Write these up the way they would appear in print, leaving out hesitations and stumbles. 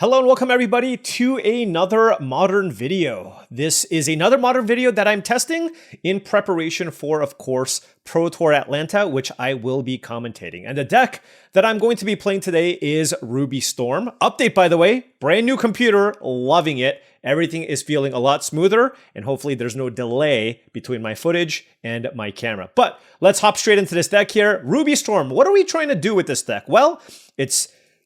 Hello and welcome everybody to another modern video. This is another modern video that I'm testing in preparation for, of course, Pro Tour Atlanta, which I will be commentating. And the deck that I'm going to be playing today is Ruby Storm. Update, by the way, brand new computer, loving it. Everything is feeling a lot smoother, and hopefully there's no delay between my footage and my camera. But let's hop straight into this deck here. Ruby Storm, what are we trying to do with this deck? Well,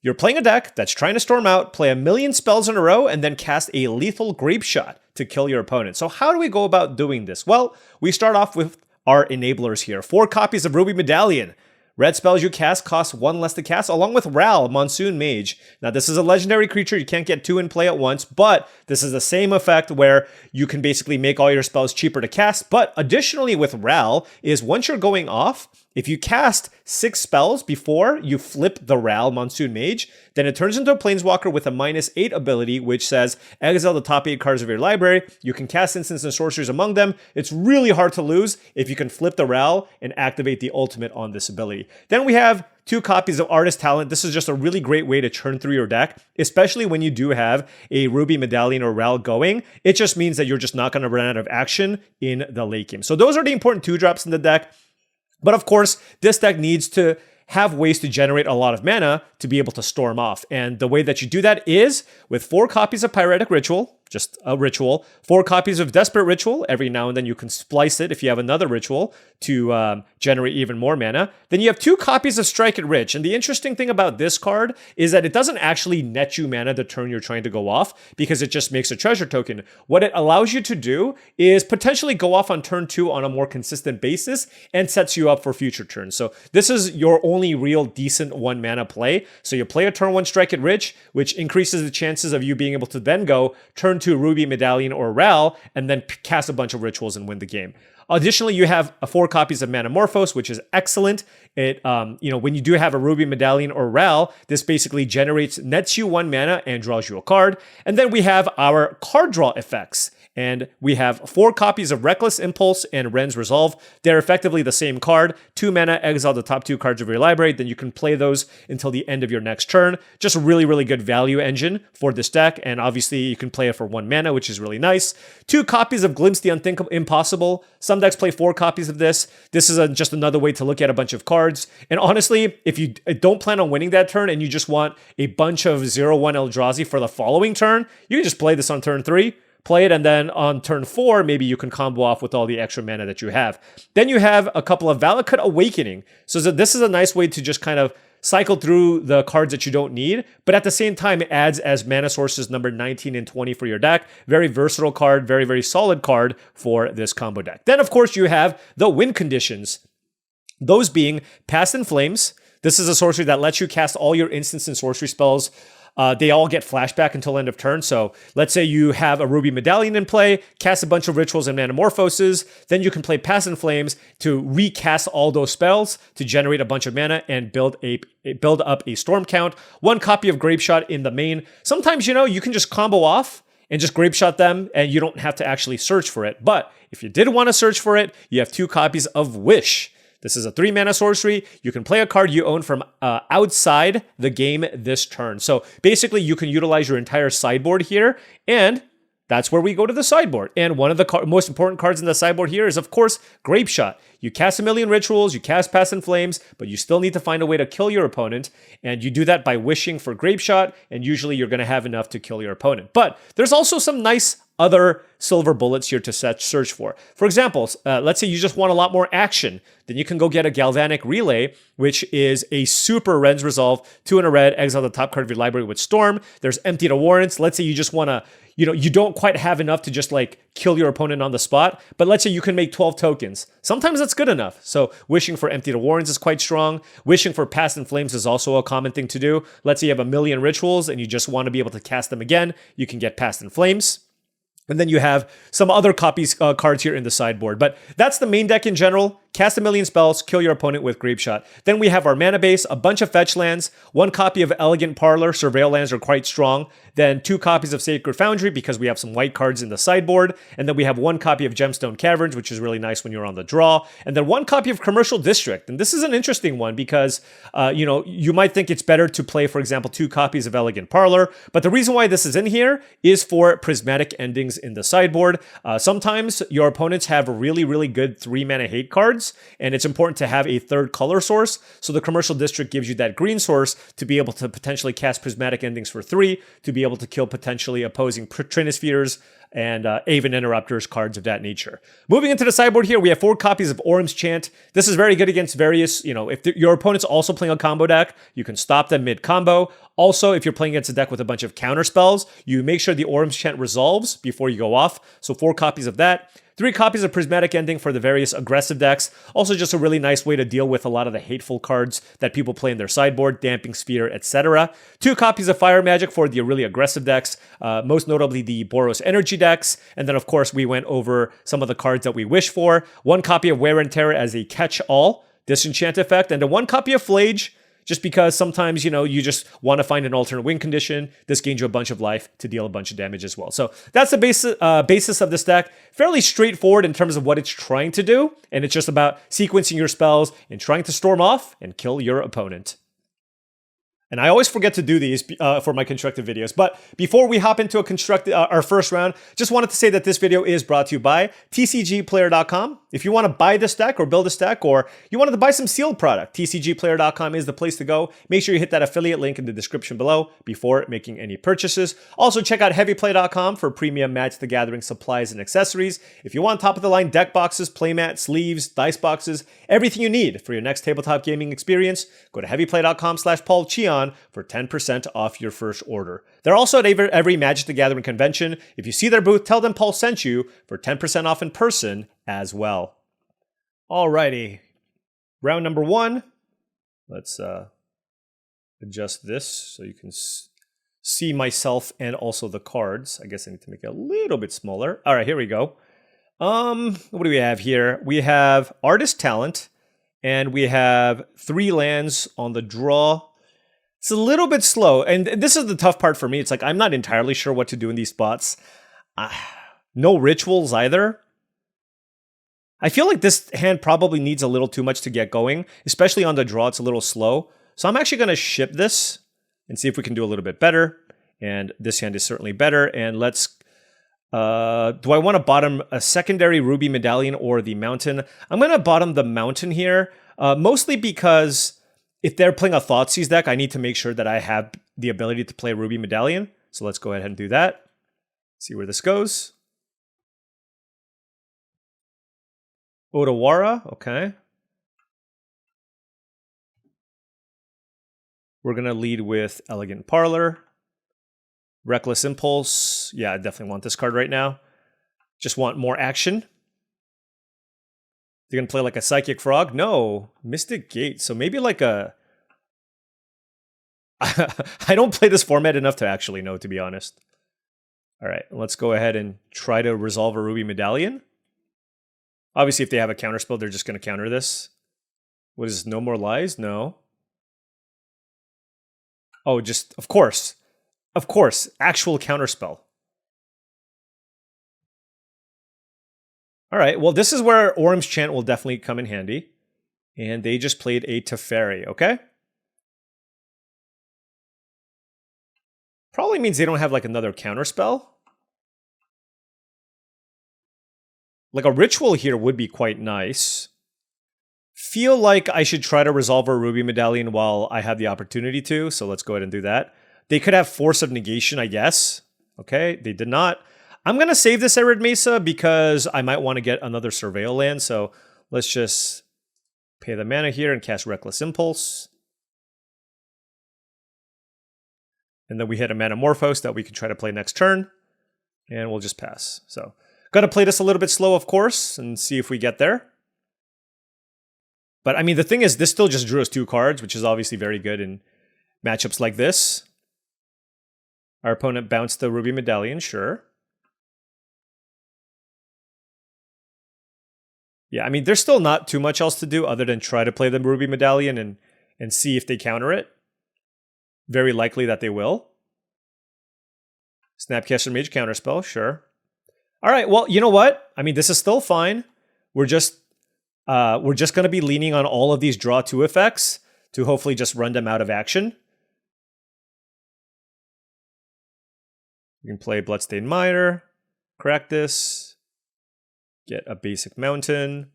you're playing a deck that's trying to storm out, play a million spells in a row, and then cast a lethal grape shot to kill your opponent. So how do we go about doing this? Well, we start off with our enablers here. 4 copies of Ruby Medallion. Red spells you cast cost 1 less to cast, along with Ral, Monsoon Mage. Now, this is a legendary creature. You can't get 2 in play at once, but this is the same effect where you can basically make all your spells cheaper to cast. But additionally with Ral is once you're going off, if you cast 6 spells before you flip the Ral Monsoon Mage, then it turns into a Planeswalker with a -8 ability, which says, exile the top 8 cards of your library. You can cast instants and sorceries among them. It's really hard to lose if you can flip the Ral and activate the ultimate on this ability. Then we have 2 copies of Artist Talent. This is just a really great way to churn through your deck, especially when you do have a Ruby Medallion or Ral going. It just means that you're just not going to run out of action in the late game. So those are the important 2-drops in the deck. But of course, this deck needs to have ways to generate a lot of mana to be able to storm off. And the way that you do that is with 4 copies of Pyretic Ritual, just a ritual, 4 copies of Desperate Ritual. Every now and then you can splice it if you have another ritual to generate even more mana. Then you have 2 copies of Strike It Rich. And the interesting thing about this card is that it doesn't actually net you mana the turn you're trying to go off because it just makes a treasure token. What it allows you to do is potentially go off on turn 2 on a more consistent basis and sets you up for future turns. So this is your only real decent 1 mana play. So you play a turn 1 Strike It Rich, which increases the chances of you being able to then go turn 2 Ruby Medallion or Ral and then cast a bunch of rituals and win the game. Additionally, you have 4 copies of Manamorphose, which is excellent. It, when you do have a Ruby Medallion or Ral, this basically nets you 1 mana and draws you a card. And then we have our card draw effects. And we have 4 copies of Reckless Impulse and Ren's Resolve. They're effectively the same card. 2 mana, exile the top 2 cards of your library. Then you can play those until the end of your next turn. Just a really, really good value engine for this deck. And obviously, you can play it for 1 mana, which is really nice. 2 copies of Glimpse the Unthinkable Impossible. Some decks play 4 copies of this. This is just another way to look at a bunch of cards. And honestly, if you don't plan on winning that turn and you just want a bunch of 0/1 Eldrazi for the following turn, you can just play this on turn 3. Play it, and then on turn 4, maybe you can combo off with all the extra mana that you have. Then you have a couple of Valakut Awakening. So this is a nice way to just kind of cycle through the cards that you don't need, but at the same time, it adds as mana sources number 19 and 20 for your deck. Very versatile card, very, very solid card for this combo deck. Then, of course, you have the win conditions. Those being Past in Flames. This is a sorcery that lets you cast all your instants and sorcery spells. They all get flashback until end of turn. So let's say you have a Ruby Medallion in play, cast a bunch of rituals and Manamorphoses, then you can play Past in Flames to recast all those spells to generate a bunch of mana and build up a storm count. 1 copy of Grape Shot in the main. Sometimes, you can just combo off and just Grape Shot them and you don't have to actually search for it. But if you did want to search for it, you have 2 copies of Wish. This is a 3 mana sorcery. You can play a card you own from outside the game this turn. So basically, you can utilize your entire sideboard here, and that's where we go to the sideboard. And one of the most important cards in the sideboard here is, of course, Grape Shot. You cast a million rituals, you cast Past in Flames, but you still need to find a way to kill your opponent. And you do that by wishing for Grape Shot, and usually you're going to have enough to kill your opponent. But there's also some nice other silver bullets here to search for. For example, let's say you just want a lot more action. Then you can go get a Galvanic Relay, which is a super Ren's Resolve, 2 in a red, exile the top card of your library with Storm. There's Empty to Warrants. Let's say you just want to, you don't quite have enough to just like kill your opponent on the spot, but let's say you can make 12 tokens. Sometimes that's good enough. So wishing for Empty to Warrants is quite strong. Wishing for Past in Flames is also a common thing to do. Let's say you have a million rituals and you just want to be able to cast them again. You can get Past in Flames. And then you have some other cards here in the sideboard. But that's the main deck in general. cast a million spells, kill your opponent with Grape Shot. Then we have our mana base, a bunch of fetch lands, 1 copy of Elegant Parlor, Surveil lands are quite strong, then 2 copies of Sacred Foundry because we have some white cards in the sideboard, and then we have 1 copy of Gemstone Caverns, which is really nice when you're on the draw, and then 1 copy of Commercial District. And this is an interesting one because, you might think it's better to play, for example, 2 copies of Elegant Parlor, but the reason why this is in here is for prismatic endings in the sideboard. Sometimes your opponents have really, really good 3-mana hate cards, and it's important to have a 3rd color source. So the Commercial District gives you that green source to be able to potentially cast prismatic endings for 3, to be able to kill potentially opposing Trinispheres and Aven Interrupters, cards of that nature. Moving into the sideboard here, we have 4 copies of Orm's Chant. This is very good against various, if your opponent's also playing a combo deck, you can stop them mid-combo. Also, if you're playing against a deck with a bunch of counter spells, you make sure the Orm's Chant resolves before you go off. So 4 copies of that. 3 copies of Prismatic Ending for the various aggressive decks. Also just a really nice way to deal with a lot of the hateful cards that people play in their sideboard, Damping Sphere, etc. 2 copies of Fire Magic for the really aggressive decks, most notably the Boros Energy decks. And then, of course, we went over some of the cards that we wish for. 1 copy of Wear and Tear as a catch-all disenchant effect, and then 1 copy of Flage, just because sometimes, you just want to find an alternate win condition. This gains you a bunch of life to deal a bunch of damage as well. So that's the basis of this deck. Fairly straightforward in terms of what it's trying to do. And it's just about sequencing your spells and trying to storm off and kill your opponent. And I always forget to do these for my constructed videos. But before we hop into our first round, just wanted to say that this video is brought to you by TCGplayer.com. If you want to buy this deck or build this deck, or you wanted to buy some sealed product, TCGplayer.com is the place to go. Make sure you hit that affiliate link in the description below before making any purchases. Also, check out HeavyPlay.com for premium Magic the Gathering supplies and accessories. If you want top-of-the-line deck boxes, playmats, sleeves, dice boxes, everything you need for your next tabletop gaming experience, go to HeavyPlay.com/paulcheon for 10% off your first order. They're also at every Magic the Gathering convention. If you see their booth, tell them Paul sent you for 10% off in person as well. Alrighty, round number 1. Let's adjust this so you can see myself and also the cards. I guess I need to make it a little bit smaller. All right, here we go. What do we have here? We have Artist Talent, and we have 3 lands on the draw. It's a little bit slow, and this is the tough part for me. It's like I'm not entirely sure what to do in these spots. No rituals either. I feel like this hand probably needs a little too much to get going, especially on the draw. It's a little slow. So I'm actually going to ship this and see if we can do a little bit better. And this hand is certainly better. And let's... do I want to bottom a secondary Ruby Medallion or the Mountain? I'm going to bottom the Mountain here, mostly because if they're playing a Thoughtseize deck, I need to make sure that I have the ability to play Ruby Medallion. So let's go ahead and do that. See where this goes. Odawara, okay. We're going to lead with Elegant Parlor. Reckless Impulse. Yeah, I definitely want this card right now. Just want more action. They're going to play like a Psychic Frog? No. Mystic Gate. So maybe like a... I don't play this format enough to actually know, to be honest. All right, let's go ahead and try to resolve a Ruby Medallion. Obviously, if they have a counterspell, they're just going to counter this. What is this? No More Lies? No. Oh, just, of course. Of course, actual counterspell. All right, well, this is where Orm's Chant will definitely come in handy. And they just played a Teferi, okay? Probably means they don't have like another counterspell. Like a ritual here would be quite nice. Feel like I should try to resolve a Ruby Medallion while I have the opportunity to, so let's go ahead and do that. They could have Force of Negation, I guess. Okay, they did not. I'm going to save this Arid Mesa because I might want to get another Surveil land, so let's just pay the mana here and cast Reckless Impulse. And then we hit a Manamorphose that we can try to play next turn, and we'll just pass. So, gotta play this a little bit slow, of course, and see if we get there. But I mean, the thing is, this still just drew us 2 cards, which is obviously very good in matchups like this. Our opponent bounced the Ruby Medallion, sure. Yeah, I mean, there's still not too much else to do other than try to play the Ruby Medallion and see if they counter it. Very likely that they will. Snapcaster Mage counterspell, sure. All right, well, you know what? I mean, this is still fine. We're just going to be leaning on all of these draw 2 effects to hopefully just run them out of action. You can play Bloodstained Mire, crack this, get a basic mountain,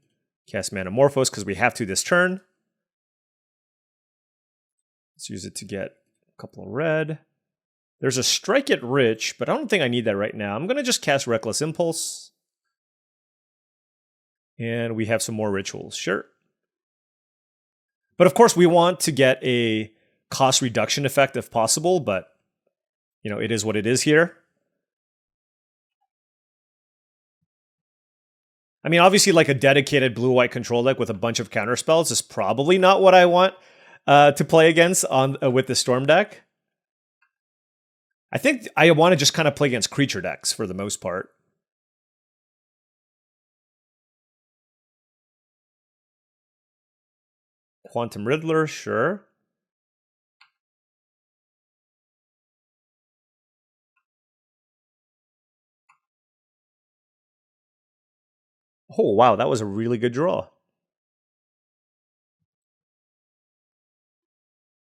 cast Manamorphose because we have to this turn. Let's use it to get a couple of red. There's a Strike It Rich, but I don't think I need that right now. I'm going to just cast Reckless Impulse. And we have some more rituals, sure. But of course, we want to get a cost reduction effect if possible, but you know, it is what it is here. I mean, obviously, like a dedicated blue-white control deck with a bunch of counter spells is probably not what I want to play against on with the Storm deck. I think I want to just kind of play against creature decks for the most part. Quantum Riddler, sure. Oh, wow, that was a really good draw.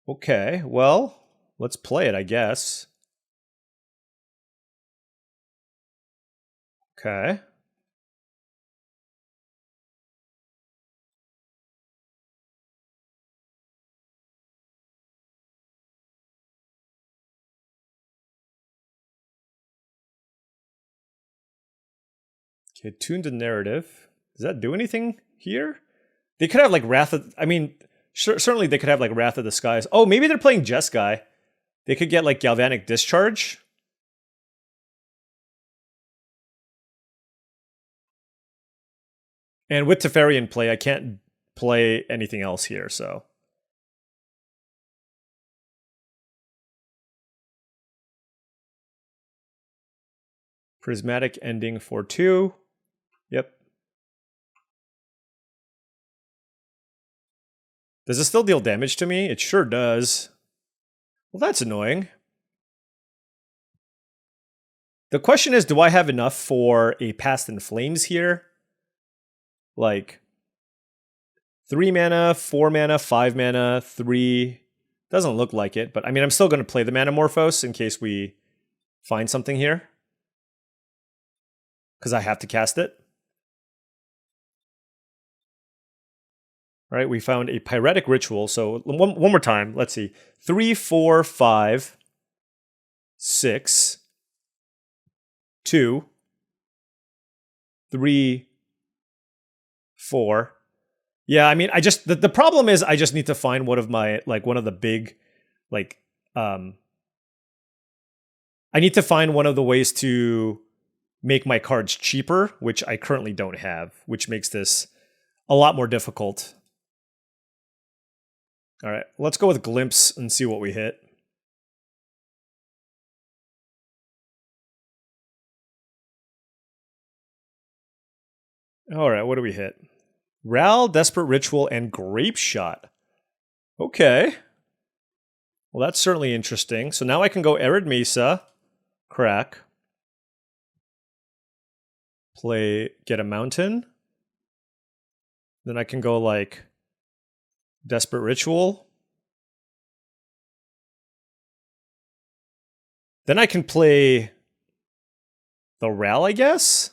Okay, well, let's play it, I guess. Okay. Okay, tune the narrative. Does that do anything here? They could have like Wrath of... I mean, certainly they could have like Wrath of the Skies. Oh, maybe they're playing Jeskai. They could get like Galvanic Discharge. And with Teferi in play, I can't play anything else here, so... Prismatic Ending for 2. Yep. Does it still deal damage to me? It sure does. Well, that's annoying. The question is, do I have enough for a Past in Flames here? Like 3 mana, 4 mana, 5 mana, 3. Doesn't look like it, but I mean, I'm still going to play the Manamorphose in case we find something here. Because I have to cast it. All right, we found a Pyretic Ritual. So one more time, let's see. 3, 4, 5, 6, 2, 3, 4. Yeah, I mean, I just the problem is I just need to find one of the big, like, I need to find one of the ways to make my cards cheaper, which I currently don't have, which makes this a lot more difficult. All right, let's go with Glimpse and see what we hit. All right, what do we hit? Ral, Desperate Ritual, and Grape Shot. Okay. Well, that's certainly interesting. So now I can go Arid Mesa, crack, play Get a Mountain. Then I can go like Desperate Ritual. Then I can play the Ral, I guess?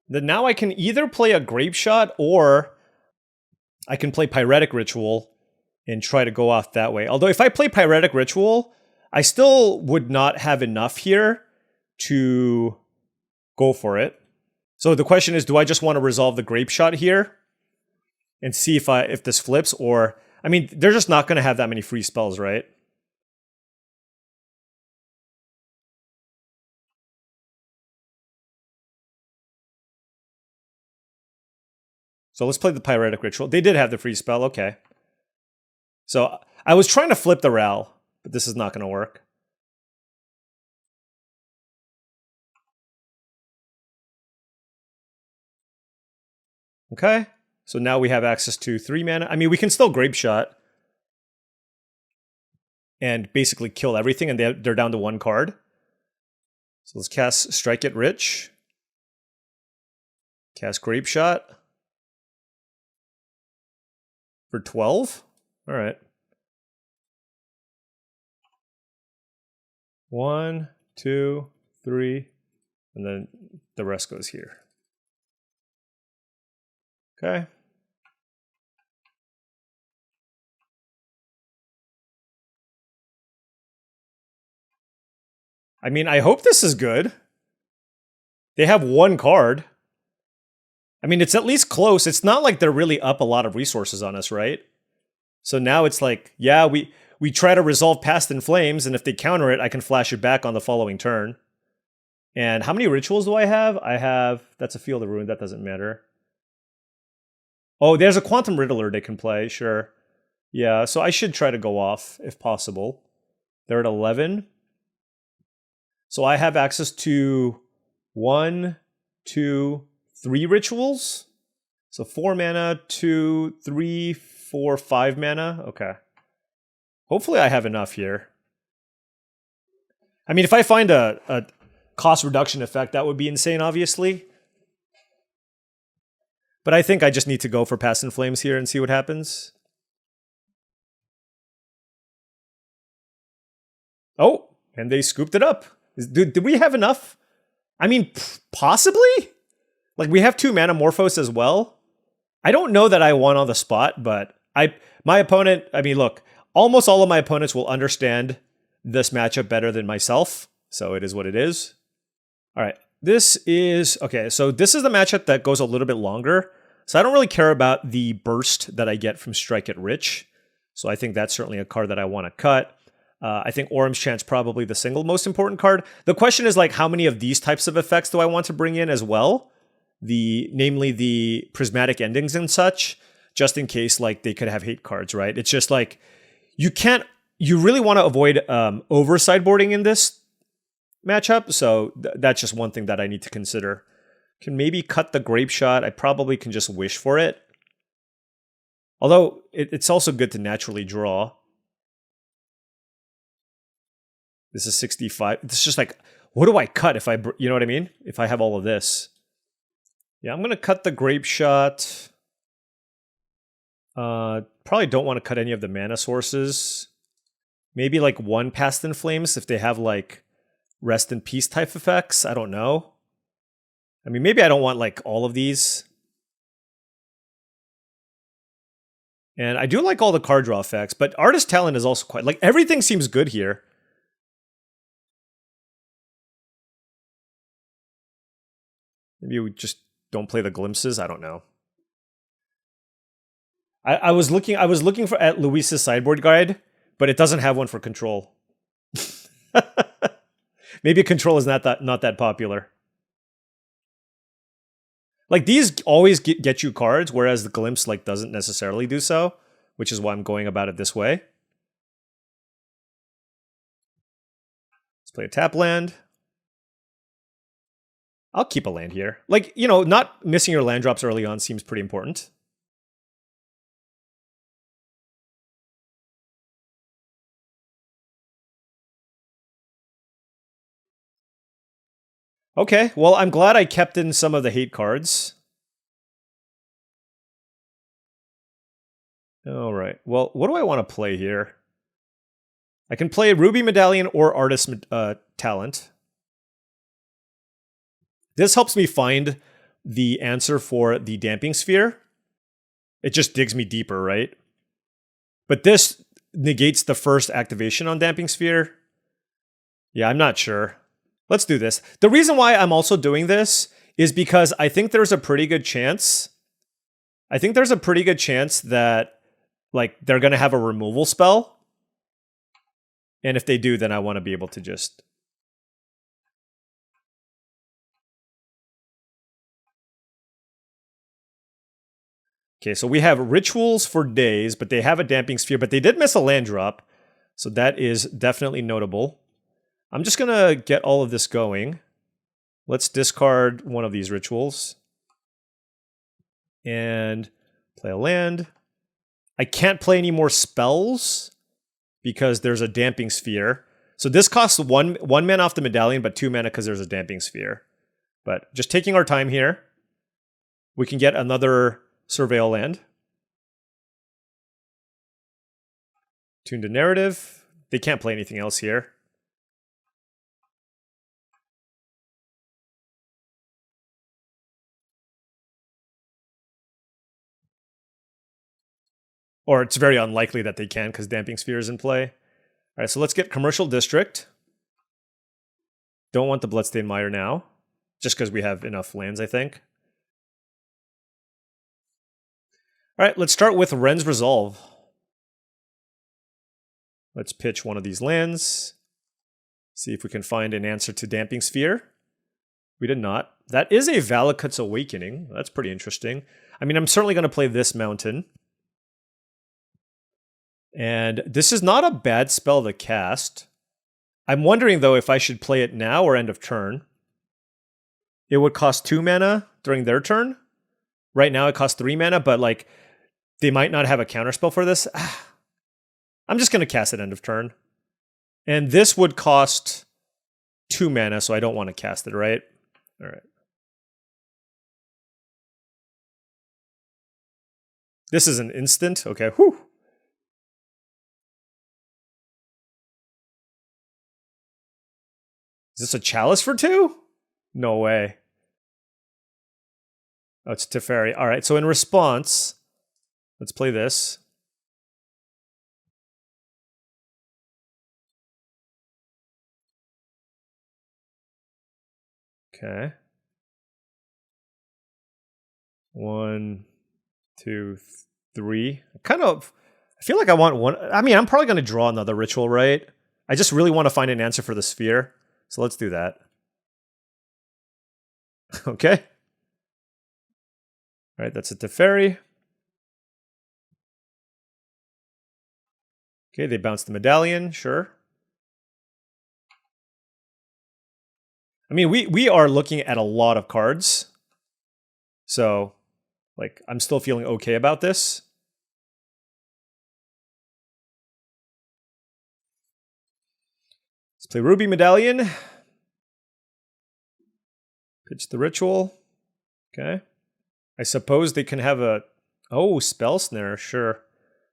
Then now I can either play a Grape Shot or I can play Pyretic Ritual and try to go off that way. Although if I play Pyretic Ritual, I still would not have enough here to go for it. So the question is, do I just want to resolve the Grape Shot here and see if this flips? Or, I mean, they're just not going to have that many free spells, right? So let's play the Pyretic Ritual. They did have the free spell, okay. So I was trying to flip the Ral. but this is not going to work. Okay, so now we have access to 3 mana. I mean, we can still Grape Shot and basically kill everything, and they're down to 1 card. So let's cast Strike It Rich. Cast Grape Shot. For 12? Alright. 1, 2, 3, and then the rest goes here. Okay. I mean, I hope this is good. They have 1 card. I mean, it's at least close. It's not like they're really up a lot of resources on us, right? So now it's like, yeah, we try to resolve Past in Flames, and if they counter it, I can flash it back on the following turn. And how many rituals do I have? I have, that's a Field of Ruin, that doesn't matter. Oh, there's a Quantum Riddler they can play, sure. Yeah, so I should try to go off, if possible. They're at 11. So I have access to 1, 2, 3 rituals. So 4 mana, 2, 3, 4, 5 mana. Okay. Hopefully I have enough here. I mean, if I find a cost reduction effect, that would be insane, obviously. But I think I just need to go for Past in Flames here and see what happens. Oh, and they scooped it up. Did we have enough? I mean, possibly? Like, we have 2 mana Morphos as well. I don't know that I won on the spot, but my opponent, I mean, look, almost all of my opponents will understand this matchup better than myself, so it is what it is. All right, this is, okay, so this is the matchup that goes a little bit longer, so I don't really care about the burst that I get from Strike It Rich, so I think that's certainly a card that I want to cut. I think Orum's Chant's probably the single most important card. The question is, like, how many of these types of effects do I want to bring in as well? Namely the prismatic endings and such, just in case, like, they could have hate cards, right? It's just like, you really want to avoid over sideboarding in this matchup, so that's just one thing that I need to consider. Can maybe cut the Grape Shot. I probably can just wish for it. Although, it's also good to naturally draw. This is 65. It's just like, what do I cut if you know what I mean? If I have all of this. Yeah, I'm going to cut the Grape Shot. Probably don't want to cut any of the mana sources. Maybe like 1 Past in Flames if they have like Rest in Peace type effects. I don't know. I mean, maybe I don't want like all of these. And I do like all the card draw effects, but Artist Talent is also quite, like, everything seems good here. Maybe we just don't play the Glimpses. I don't know. I was looking at Luis's sideboard guide, but it doesn't have one for Control. Maybe Control is not that popular. Like, these always get you cards, whereas the Glimpse, like, doesn't necessarily do so, which is why I'm going about it this way. Let's play a tap land. I'll keep a land here. Like, you know, not missing your land drops early on seems pretty important. Okay, well, I'm glad I kept in some of the hate cards. All right, well, what do I want to play here? I can play Ruby Medallion or Artist Talent. This helps me find the answer for the Damping Sphere. It just digs me deeper, right? But this negates the first activation on Damping Sphere. Yeah, I'm not sure. Let's do this. The reason why I'm also doing this is because I think there's a pretty good chance. I think there's a pretty good chance that, like, they're going to have a removal spell. And if they do, then I want to be able to just... Okay, so we have Rituals for days, but they have a Damping Sphere, but they did miss a land drop. So that is definitely notable. I'm just going to get all of this going. Let's discard one of these rituals. And play a land. I can't play any more spells because there's a damping sphere. So this costs one mana off the medallion, but 2 mana because there's a damping sphere. But just taking our time here. We can get another Surveil land. Tune to narrative. They can't play anything else here. Or it's very unlikely that they can because Damping Sphere is in play. All right, so let's get Commercial District. Don't want the Bloodstained Mire now, just because we have enough lands, I think. All right, let's start with Ren's Resolve. Let's pitch one of these lands. See if we can find an answer to Damping Sphere. We did not. That is a Valakut's Awakening. That's pretty interesting. I mean, I'm certainly going to play this mountain. And this is not a bad spell to cast. I'm wondering, though, if I should play it now or end of turn. It would cost 2 mana during their turn. Right now it costs 3 mana, but like they might not have a counterspell for this. I'm just going to cast it end of turn. And this would cost 2 mana, so I don't want to cast it, right? All right. This is an instant. Okay, whew. Is this a Chalice for 2? No way. Oh, it's Teferi. All right, so in response, let's play this. Okay. 1, 2, 3. I feel like I want one. I mean, I'm probably going to draw another ritual, right? I just really want to find an answer for the sphere. So let's do that. Okay. All right, that's a Teferi. Okay, they bounced the medallion, sure. I mean, we are looking at a lot of cards. So, like, I'm still feeling okay about this. Let's play Ruby Medallion. Pitch the ritual. Okay. I suppose they can have a... Oh, Spell Snare, sure.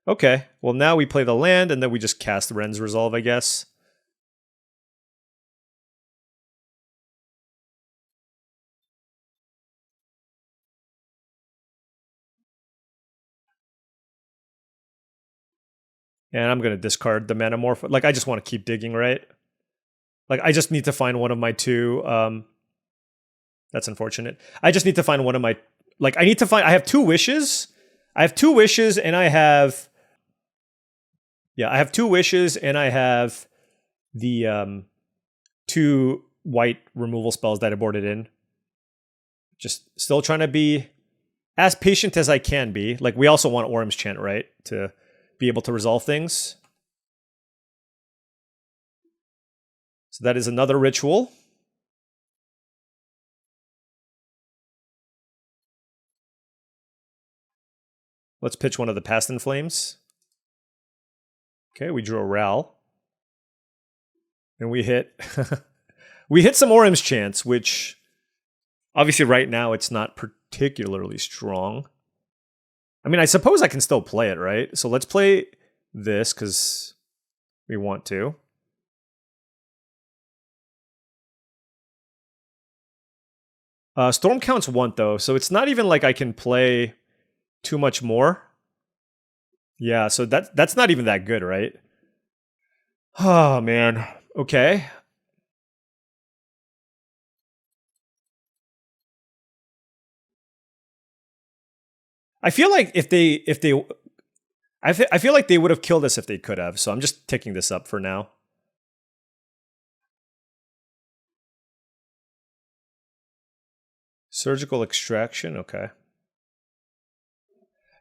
Okay, well now we play the land and then we just cast Ren's Resolve, I guess. And I'm going to discard the Manamorph. Like, I just want to keep digging, right? Like, I just need to find one of my two... that's unfortunate. I just need to find one of my... Like, I need to find... I have 2 wishes. I have 2 wishes and I have... Yeah, I have 2 wishes and I have the 2 white removal spells that I boarded in. Just still trying to be as patient as I can be. Like, we also want Orym's Chant, right? To be able to resolve things. So that is another ritual. Let's pitch one of the Past in Flames. Okay, we drew a Ral. And we hit... we hit some Orym's Chants, which... Obviously, right now, it's not particularly strong. I mean, I suppose I can still play it, right? So let's play this, because we want to. Storm counts 1, though, so it's not even like I can play too much more. Yeah, so that's not even that good, right? Oh, man. Okay. I feel like I feel like they would have killed us if they could have, so I'm just ticking this up for now. Surgical Extraction, okay.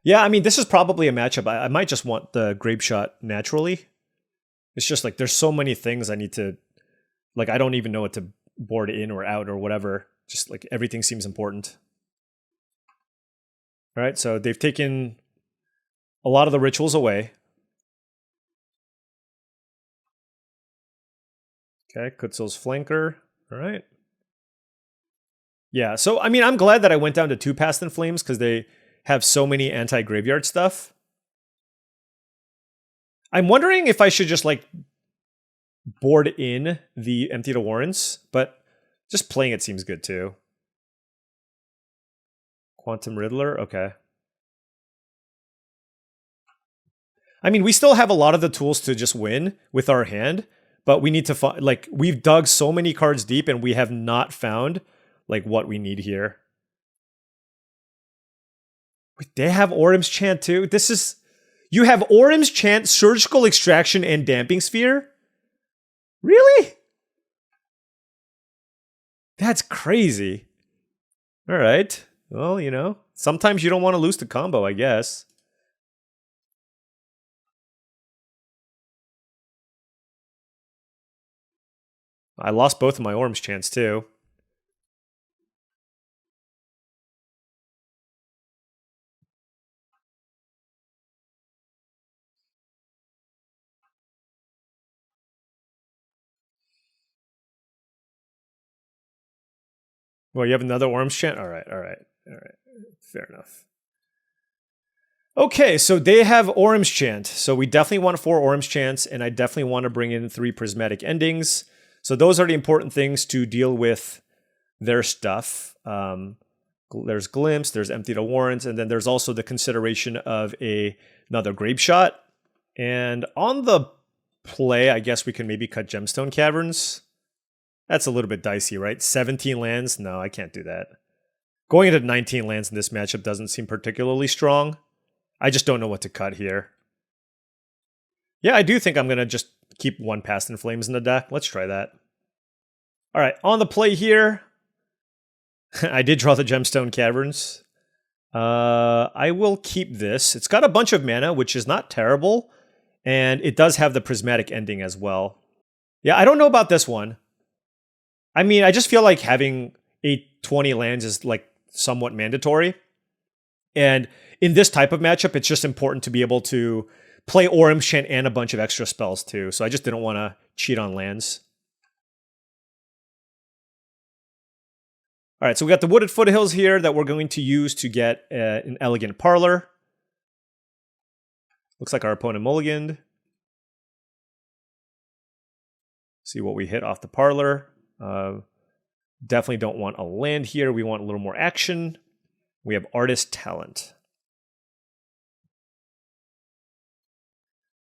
Yeah, I mean, this is probably a matchup. I might just want the Grape Shot naturally. It's just like there's so many things I need to, like, I don't even know what to board in or out or whatever. Just like everything seems important. All right, so they've taken a lot of the rituals away. Okay, Kutzel's flanker. All right. Yeah, so I mean, I'm glad that I went down to 2 Past in Flames because they have so many anti-graveyard stuff. I'm wondering if I should just like board in the Empty the Warrens, but just playing it seems good too. Quantum Riddler, okay. I mean, we still have a lot of the tools to just win with our hand, but we need to find, like, we've dug so many cards deep and we have not found, like, what we need here. They have Auram's Chant too? This is... You have Auram's Chant, Surgical Extraction, and Damping Sphere? Really? That's crazy. All right. Well, you know, sometimes you don't want to lose the combo, I guess. I lost both of my Auram's Chants too. Well, you have another Auram's Chant? All right. Fair enough. Okay, so they have Auram's Chant. So we definitely want 4 Auram's Chants, and I definitely want to bring in 3 Prismatic Endings. So those are the important things to deal with their stuff. There's Glimpse, there's Empty the Warrens, and then there's also the consideration of another Grape Shot. And on the play, I guess we can maybe cut Gemstone Caverns. That's a little bit dicey, right? 17 lands? No, I can't do that. Going into 19 lands in this matchup doesn't seem particularly strong. I just don't know what to cut here. Yeah, I do think I'm going to just keep 1 Past in Flames in the deck. Let's try that. All right, on the play here, I did draw the Gemstone Caverns. I will keep this. It's got a bunch of mana, which is not terrible, and it does have the Prismatic Ending as well. Yeah, I don't know about this one. I mean, I just feel like having 20 lands is like somewhat mandatory. And in this type of matchup, it's just important to be able to play Auram's Chant and a bunch of extra spells too. So I just didn't want to cheat on lands. All right, so we got the Wooded Foothills here that we're going to use to get an Elegant Parlor. Looks like our opponent mulliganed. See what we hit off the Parlor. Definitely don't want a land here. We want a little more action. We have Artist Talent.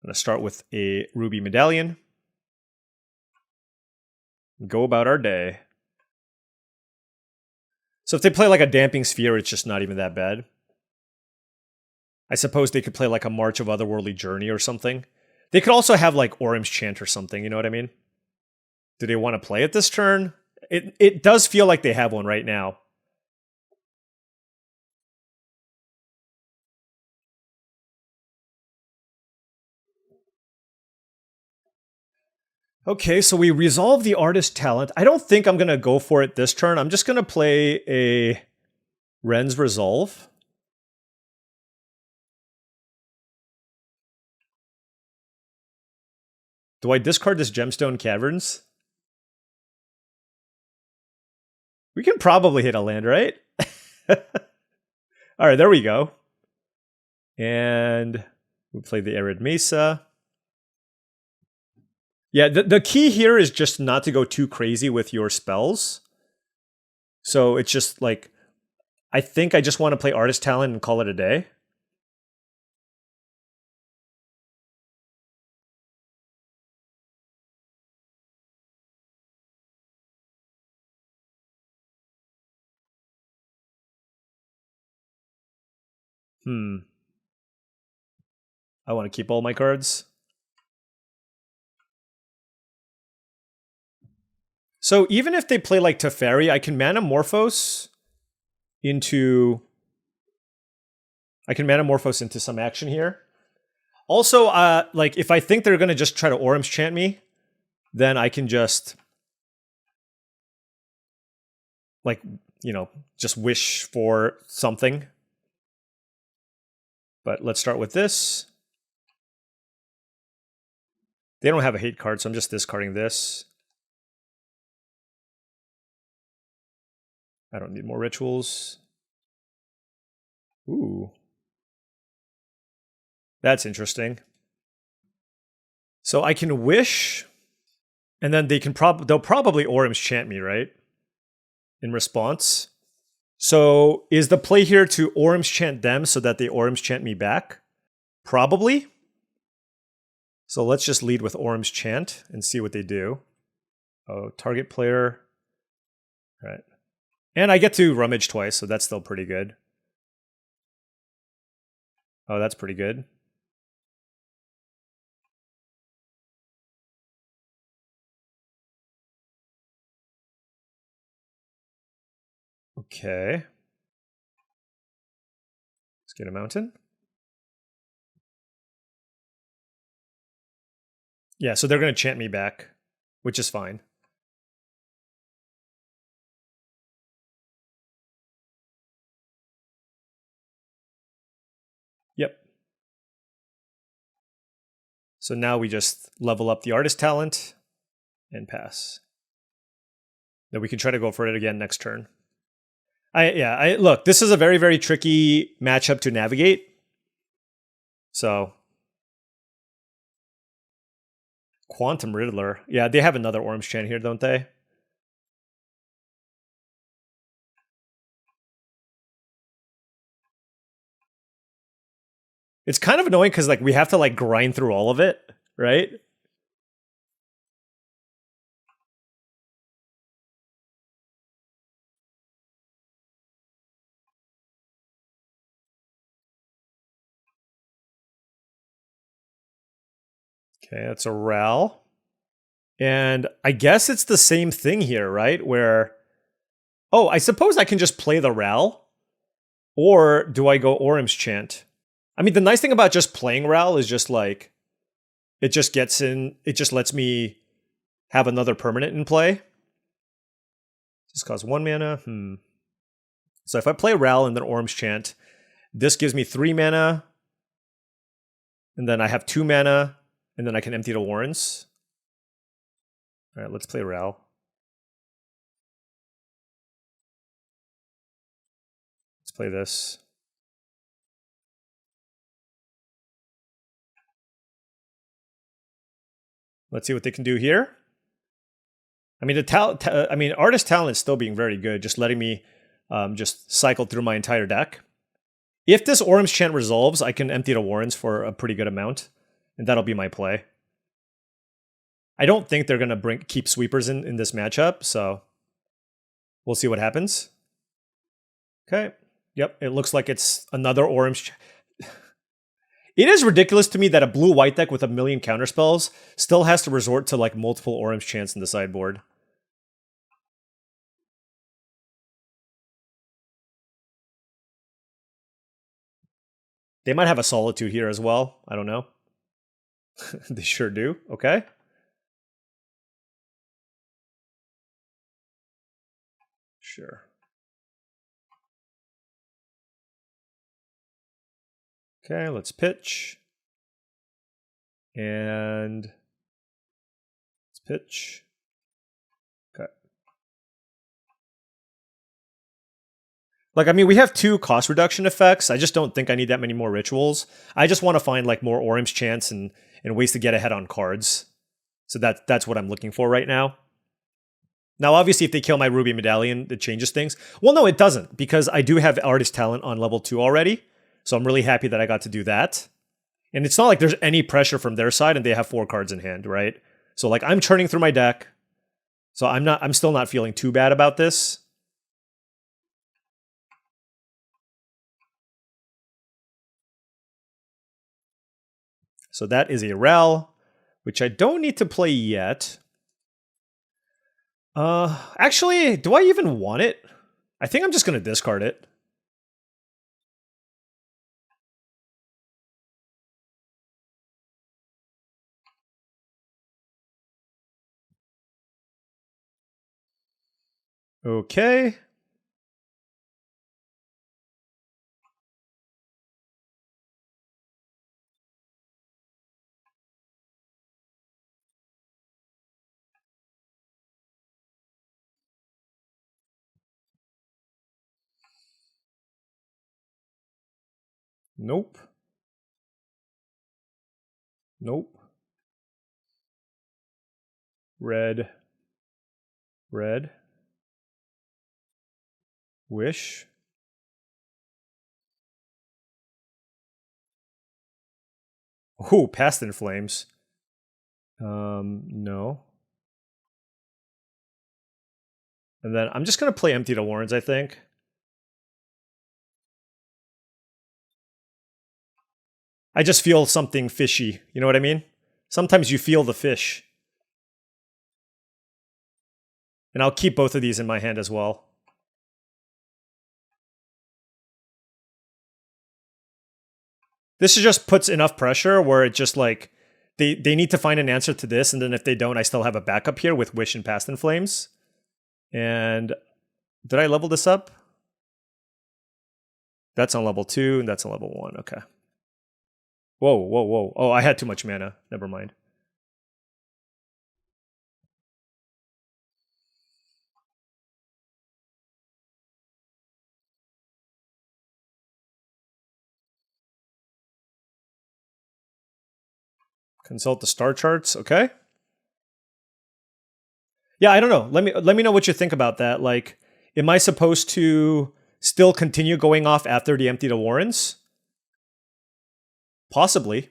I'm going to start with a Ruby Medallion. Go about our day. So if they play like a Damping Sphere, it's just not even that bad. I suppose they could play like a March of Otherworldly Journey or something. They could also have like Auram's Chant or something, you know what I mean? Do they want to play it this turn? It does feel like they have one right now. Okay, so we resolve the Artist Talent. I don't think I'm going to go for it this turn. I'm just going to play a Ren's Resolve. Do I discard this Gemstone Caverns? We can probably hit a land, right? All right, there we go. And we play the Arid Mesa. Yeah, the key here is just not to go too crazy with your spells. So it's just like, I think I just want to play Artist Talent and call it a day. I want to keep all my cards. So even if they play like Teferi, I can mana Morphos into... I can mana Morphos into some action here. Also, like if I think they're gonna just try to Orim's Chant me, then I can just like, you know, just wish for something. But let's start with this. They don't have a hate card, so I'm just discarding this. I don't need more rituals. Ooh. That's interesting. So I can wish, and then they can they'll probably Orim's Chant me, right? In response. So is the play here to Orim's Chant them so that they Orim's Chant me back? Probably. So let's just lead with Orim's Chant and see what they do. Oh, target player. All right. And I get to rummage twice, so that's still pretty good. Oh, that's pretty good. Okay. Let's get a mountain. Yeah, so they're going to chant me back, which is fine. Yep. So now we just level up the artist talent and pass. Then we can try to go for it again next turn. Look, this is a very, very tricky matchup to navigate. So Quantum Riddler. Yeah, they have another Orim's Chant here, don't they? It's kind of annoying because like we have to like grind through all of it, right? Okay, that's a Ral. And I guess it's the same thing here, right? Where, oh, I suppose I can just play the Ral. Or do I go Orim's Chant? I mean, the nice thing about just playing Ral is just like, it just gets in, it just lets me have another permanent in play. Just costs 1 mana. So if I play Ral and then Orim's Chant, this gives me 3 mana. And then I have 2 mana. And then I can empty the Warrens. All right, let's play Ral. Let's play this. Let's see what they can do here. I mean, artist talent is still being very good, just letting me just cycle through my entire deck. If this Orim's Chant resolves, I can empty the Warrens for a pretty good amount, and that'll be my play. I don't think they're gonna keep sweepers in this matchup, so we'll see what happens. Okay. Yep, it looks like it's another Orim's Chant. It is ridiculous to me that a blue-white deck with a million counterspells still has to resort to like multiple Orim's Chants in the sideboard. They might have a Solitude here as well. I don't know. They sure do. Okay. Sure. Okay, let's pitch. And let's pitch. Okay. Like, I mean, we have 2 cost reduction effects. I just don't think I need that many more rituals. I just want to find like more Orim's Chants and ways to get ahead on cards. So that's what I'm looking for right now. Now, obviously, if they kill my Ruby Medallion, it changes things. Well, no, it doesn't, because I do have Artist Talent on level 2 already. So I'm really happy that I got to do that. And it's not like there's any pressure from their side and they have 4 cards in hand, right? So like I'm churning through my deck. So I'm still not feeling too bad about this. So that is a Ral, which I don't need to play yet. Actually, do I even want it? I think I'm just going to discard it. Okay. Nope. Nope. Red. Red. Wish. Ooh, Past in Flames. No. And then I'm just going to play Empty to Warrens, I think. I just feel something fishy. You know what I mean? Sometimes you feel the fish. And I'll keep both of these in my hand as well. This just puts enough pressure where it just like, they need to find an answer to this, and then if they don't, I still have a backup here with Wish and Past in Flames. And did I level this up? That's on level 2, and that's on level 1. Okay. Whoa, whoa, whoa. Oh, I had too much mana. Never mind. Consult the star charts. Okay. Yeah, I don't know. Let me know what you think about that. Like, am I supposed to still continue going off after the Empty to Warrens? Possibly.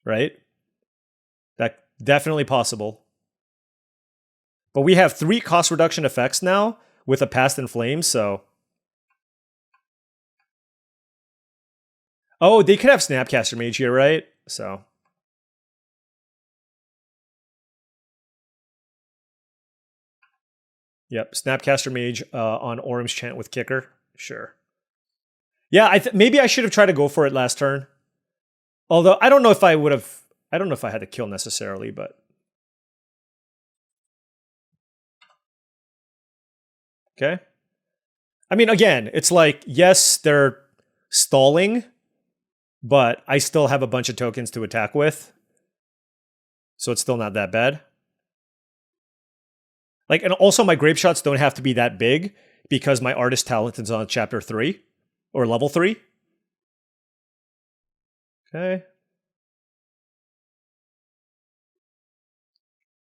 Right? That definitely possible. But we have 3 cost reduction effects now with a Past in Flames, so. Oh, they could have Snapcaster Mage here, right? So. Yep, Snapcaster Mage on Orm's Chant with Kicker. Sure. Yeah, maybe I should have tried to go for it last turn. Although, I don't know if I would have. I don't know if I had to kill necessarily, but. Okay. I mean, again, it's like, yes, they're stalling, but I still have a bunch of tokens to attack with. So it's still not that bad. Like, and also my grape shots don't have to be that big because my artist talent is on chapter 3 or level 3. Okay.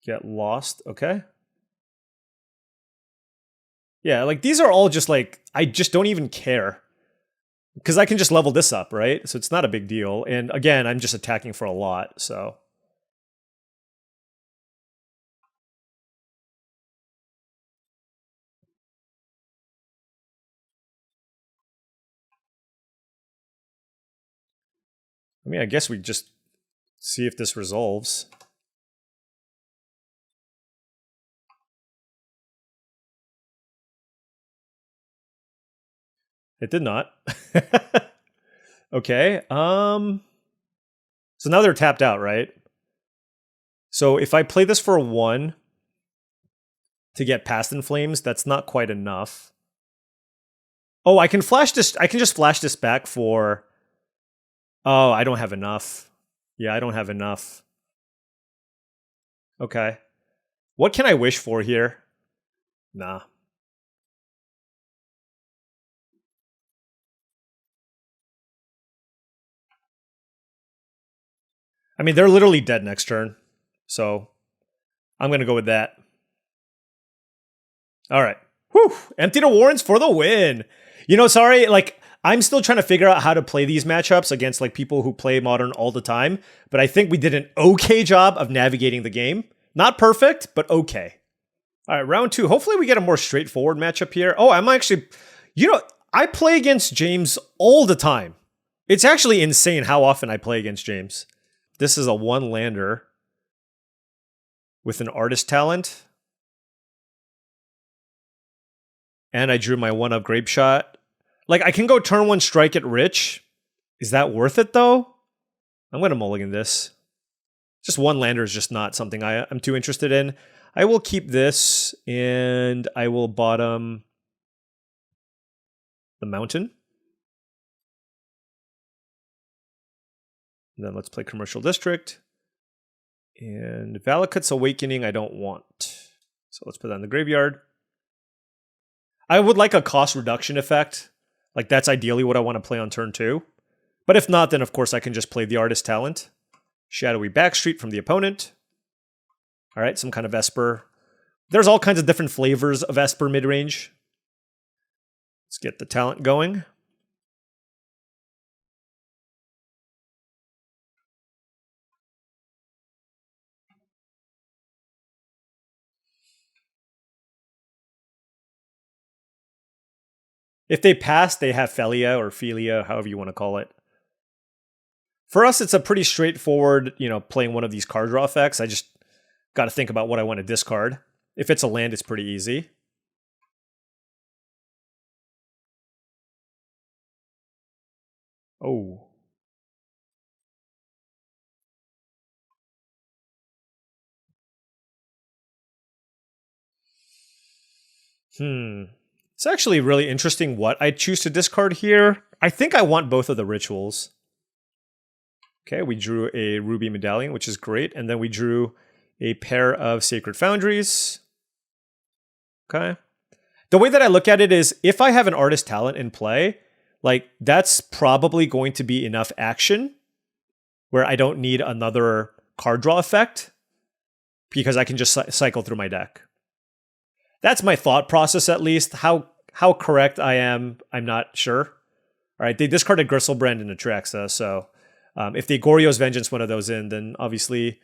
Get lost. Okay. Yeah, like these are all just like, I just don't even care. Because I can just level this up, right? So it's not a big deal. And again, I'm just attacking for a lot, so. I mean, I guess we just see if this resolves. It did not. Okay. So now they're tapped out, right? So if I play this for a 1 to get Past in Flames, that's not quite enough. Oh, I can flash this. I can just flash this back for. Oh, I don't have enough. Yeah, I don't have enough. Okay. What can I wish for here? Nah. I mean, they're literally dead next turn. So I'm going to go with that. All right. Whew. Empty to Warrens for the win. You know, sorry, like, I'm still trying to figure out how to play these matchups against, like, people who play Modern all the time. But I think we did an okay job of navigating the game. Not perfect, but okay. All right, round 2. Hopefully we get a more straightforward matchup here. Oh, I'm actually... You know, I play against James all the time. It's actually insane how often I play against James. This is a 1-lander with an artist talent. And I drew my 1-up grape shot. Like, I can go turn 1 strike it rich. Is that worth it, though? I'm going to mulligan this. Just 1-lander is just not something I'm too interested in. I will keep this, and I will bottom the mountain. And then let's play Commercial District. And Valakut's Awakening I don't want. So let's put that in the graveyard. I would like a cost reduction effect. Like, that's ideally what I want to play on turn 2. But if not, then of course I can just play the Artist Talent. Shadowy Backstreet from the opponent. All right, some kind of Esper. There's all kinds of different flavors of Esper midrange. Let's get the talent going. If they pass, they have Felia or Philia, however you want to call it. For us, it's a pretty straightforward, playing one of these card draw effects. I just got to think about what I want to discard. If it's a land, it's pretty easy. Oh. It's actually really interesting what I choose to discard here. I think I want both of the rituals. Okay, we drew a Ruby Medallion, which is great. And then we drew a pair of Sacred Foundries. Okay. The way that I look at it is, if I have an Artist Talent in play, like, that's probably going to be enough action where I don't need another card draw effect because I can just cycle through my deck. That's my thought process, at least. How correct I am, I'm not sure. All right, they discarded Gristlebrand and Atraxa, so if they Goryo's Vengeance one of those in, then obviously,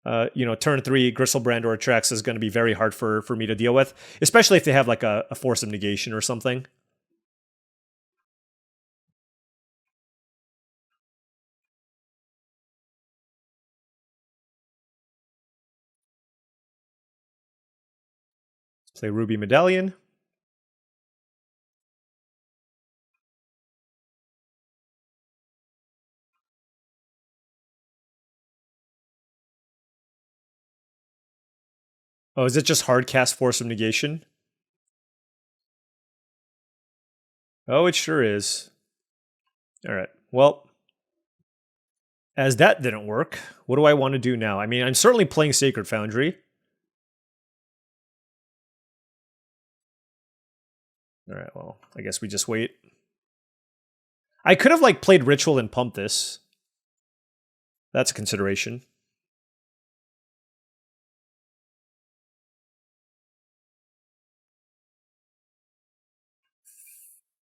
turn 3 Gristlebrand or Atraxa is going to be very hard for me to deal with, especially if they have like a Force of Negation or something. Let's play Ruby Medallion. Oh, is it just hard cast Force of Negation? Oh, it sure is. All right. Well, as that didn't work, what do I want to do now? I mean, I'm certainly playing Sacred Foundry. All right, well, I guess we just wait. I could have, played Ritual and pumped this. That's a consideration.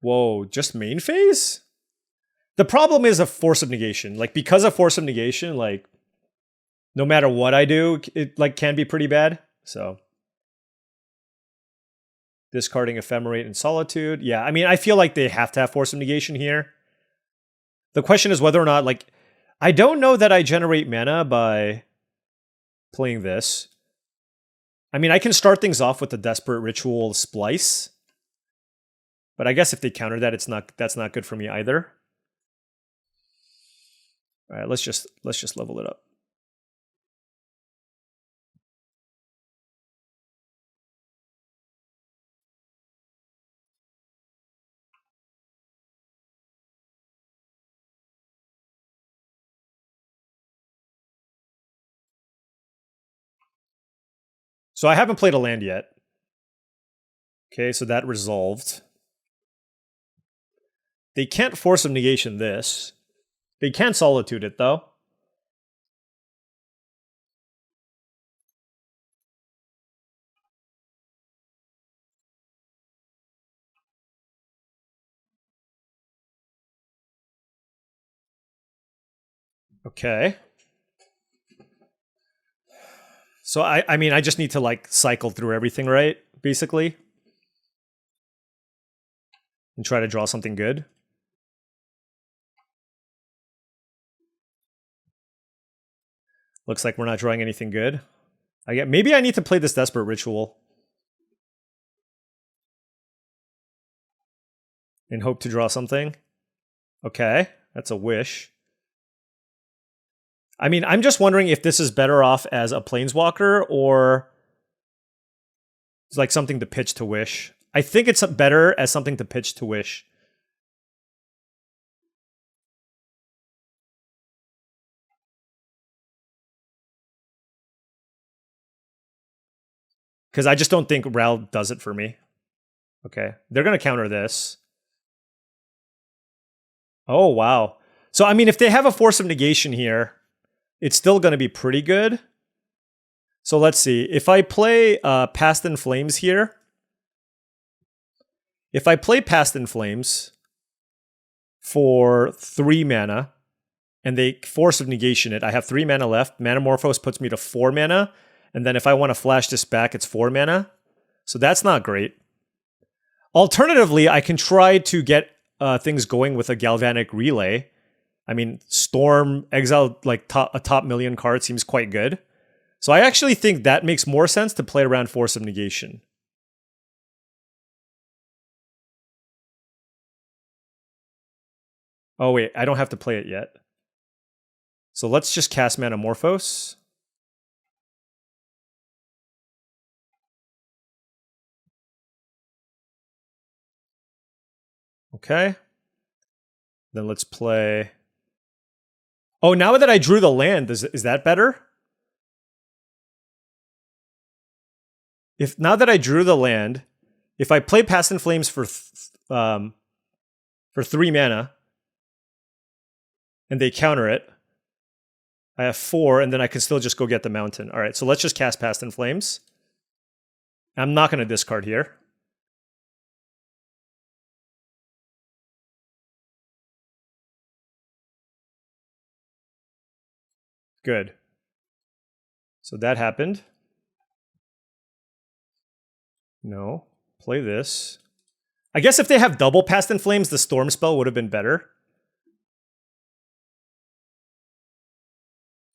Whoa, just main phase? The problem is a Force of Negation. Because of Force of Negation, no matter what I do, it, can be pretty bad. So, discarding Ephemerate and Solitude. Yeah, I mean, I feel like they have to have Force of Negation here. The question is whether or not, I don't know that I generate mana by playing this. I mean, I can start things off with the Desperate Ritual Splice. But I guess if they counter that, that's not good for me either. All right, let's just level it up. So I haven't played a land yet. Okay, so that resolved. They can't Force of Negation this. They can Solitude it, though. Okay. So I mean, I just need to cycle through everything, right? Basically. And try to draw something good. Looks like we're not drawing anything good. Maybe I need to play this Desperate Ritual. And hope to draw something. Okay, that's a wish. I mean, I'm just wondering if this is better off as a Planeswalker or It's like something to pitch to Wish. I think it's better as something to pitch to Wish. Because I just don't think Ral does it for me. Okay, they're going to counter this. Oh, wow. So, I mean, if they have a Force of Negation here, it's still going to be pretty good. So let's see. If I play Past in Flames here, if I play Past in Flames for 3 mana, and they Force of Negation it, I have 3 mana left. Manamorphose puts me to 4 mana, and then if I want to flash this back, it's 4 mana. So that's not great. Alternatively, I can try to get things going with a Galvanic Relay. I mean, Storm, Exile, like a top million card seems quite good. So I actually think that makes more sense to play around Force of Negation. Oh wait, I don't have to play it yet. So let's just cast Manamorphose. Okay. Then let's play... Oh, now that I drew the land, is that better? Now that I drew the land, if I play Past in Flames for 3 mana, and they counter it, I have 4, and then I can still just go get the mountain. All right, so let's just cast Past in Flames. I'm not going to discard here. Good. So that happened. No. Play this. I guess if they have double Past in Flames, the Storm spell would have been better.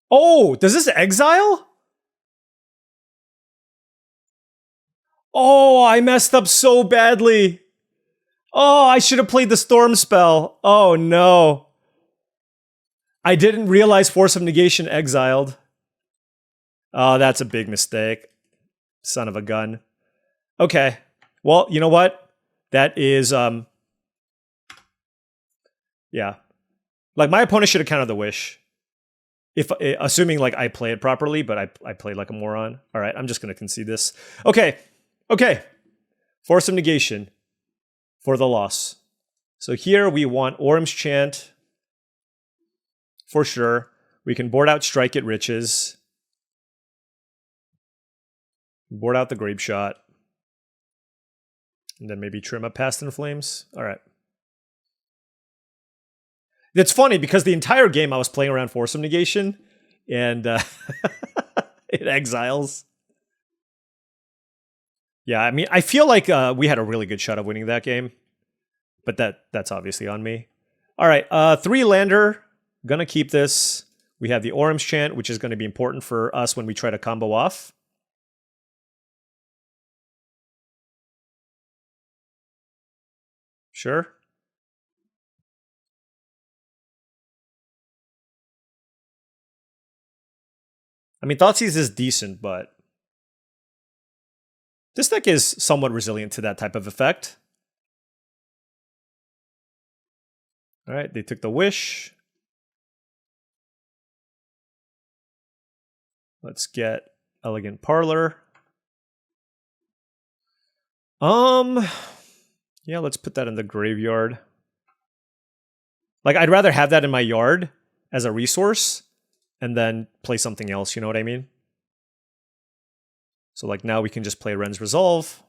Oh, does this exile? Oh, I messed up so badly. Oh, I should have played the Storm spell. Oh, no. I didn't realize Force of Negation exiled. Oh, that's a big mistake. Son of a gun. Okay. Well, you know what? That is, yeah. Like, my opponent should have countered the Wish. Assuming, like, I play it properly, but I played like a moron. All right, I'm just going to concede this. Okay. Okay. Force of Negation for the loss. So here we want Orym's Chant. For sure. We can board out Strike at Riches. Board out the Grape Shot. And then maybe trim up Past in Flames. All right. It's funny because the entire game I was playing around Force of Negation. And it exiles. Yeah, I mean, I feel like we had a really good shot of winning that game. But that's obviously on me. All right, 3-lander. Gonna keep this. We have the Orym's Chant, which is going to be important for us when we try to combo off. Sure. I mean, Thoughtseize is decent, but this deck is somewhat resilient to that type of effect. All right, they took the Wish. Let's get Elegant Parlor. Yeah, let's put that in the graveyard. Like, I'd rather have that in my yard as a resource and then play something else, you know what I mean? So, like, now we can just play Ren's Resolve.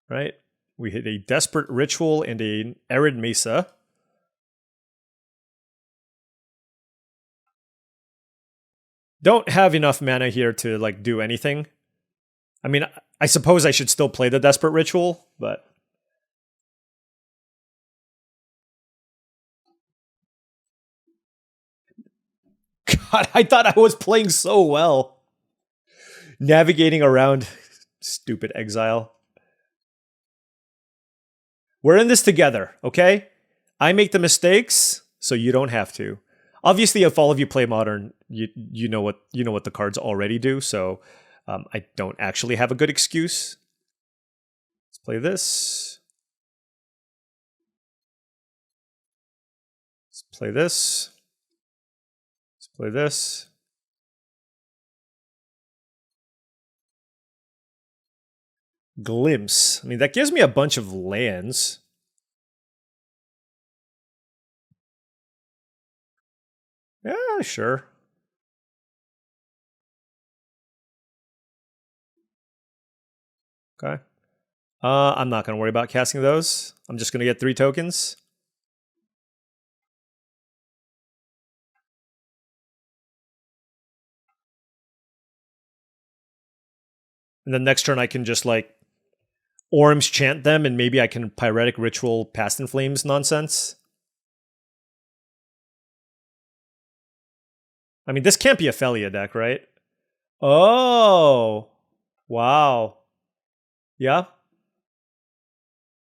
Right? We hit a Desperate Ritual and an Arid Mesa. Don't have enough mana here to, like, do anything. I mean, I suppose I should still play the Desperate Ritual, but... God, I thought I was playing so well. Navigating around stupid exile. We're in this together, okay? I make the mistakes, so you don't have to. Obviously, if all of you play Modern, you know what the cards already do. So I don't actually have a good excuse. Let's play this. Let's play this. Let's play this. Glimpse. I mean, that gives me a bunch of lands. Yeah, sure. Okay. I'm not going to worry about casting those. I'm just going to get 3 tokens. And then next turn I can just like Orm's Chant them and maybe I can Pyretic Ritual Past in Flames nonsense. I mean, this can't be a Felia deck, right? Oh, wow. Yeah.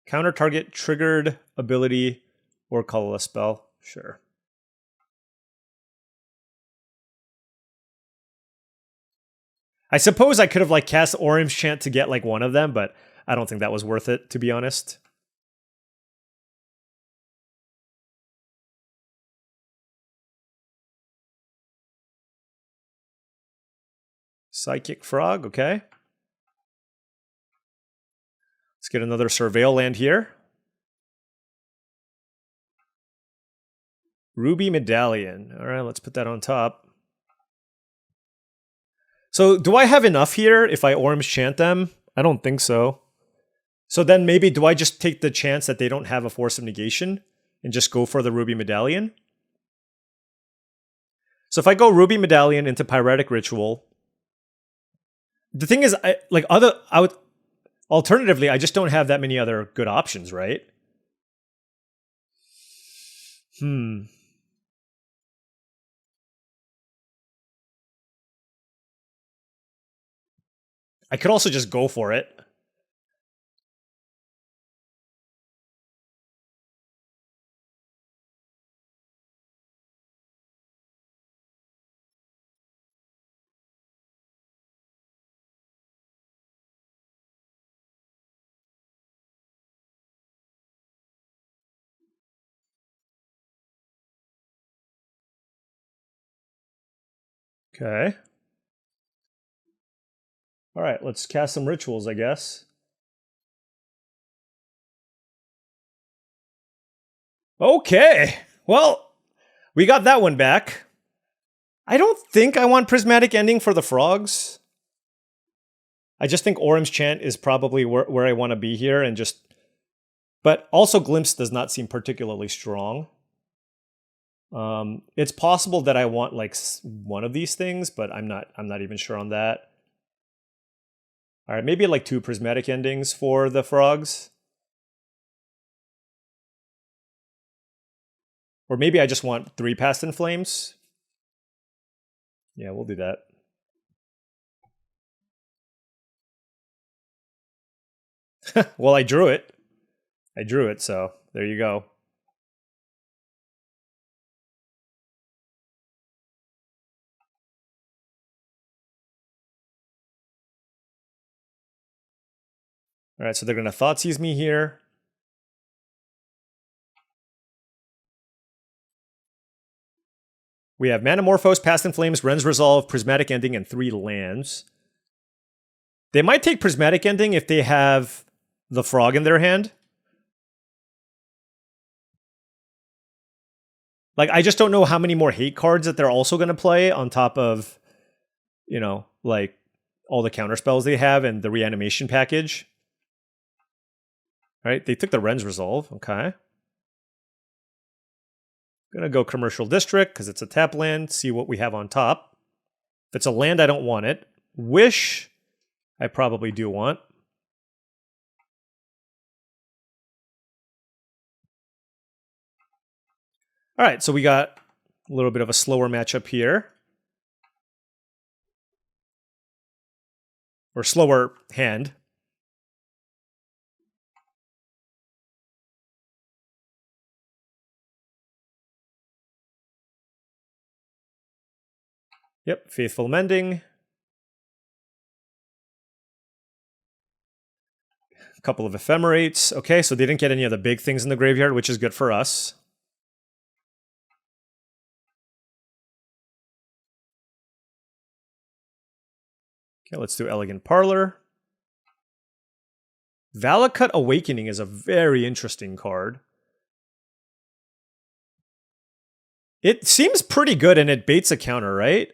Counter target triggered ability or colorless spell. Sure. I suppose I could have like cast Orange Chant to get like one of them, but I don't think that was worth it, to be honest. Psychic Frog, okay. Let's get another Surveil land here. Ruby Medallion. All right, let's put that on top. So do I have enough here if I Orange Chant them? I don't think so. So then maybe do I just take the chance that they don't have a Force of Negation and just go for the Ruby Medallion? So if I go Ruby Medallion into Pyretic Ritual, the thing is, alternatively, I just don't have that many other good options, right? I could also just go for it. Okay. All right, let's cast some rituals, I guess. Okay. Well, we got that one back. I don't think I want Prismatic Ending for the frogs. I just think Orm's Chant is probably where I want to be here and just... But also Glimpse does not seem particularly strong. It's possible that I want like one of these things, but I'm not even sure on that. All right, maybe like 2 Prismatic Endings for the frogs. Or maybe I just want 3 Past in Flames. Yeah, we'll do that. Well, I drew it. So there you go. All right, so they're going to Thoughtseize me here. We have Manamorphose, Past in Flames, Ren's Resolve, Prismatic Ending, and 3 lands. They might take Prismatic Ending if they have the frog in their hand. Like, I just don't know how many more hate cards that they're also going to play on top of, you know, like all the counter spells they have and the reanimation package. All right, they took the Ren's Resolve. Okay. Gonna go Commercial District because it's a tap land. See what we have on top. If it's a land, I don't want it. Wish, I probably do want. All right, so we got a little bit of a slower matchup here. Or slower hand. Yep, Faithful Mending. A couple of Ephemerates. Okay, so they didn't get any of the big things in the graveyard, which is good for us. Okay, let's do Elegant Parlor. Valakut Awakening is a very interesting card. It seems pretty good and it baits a counter, right?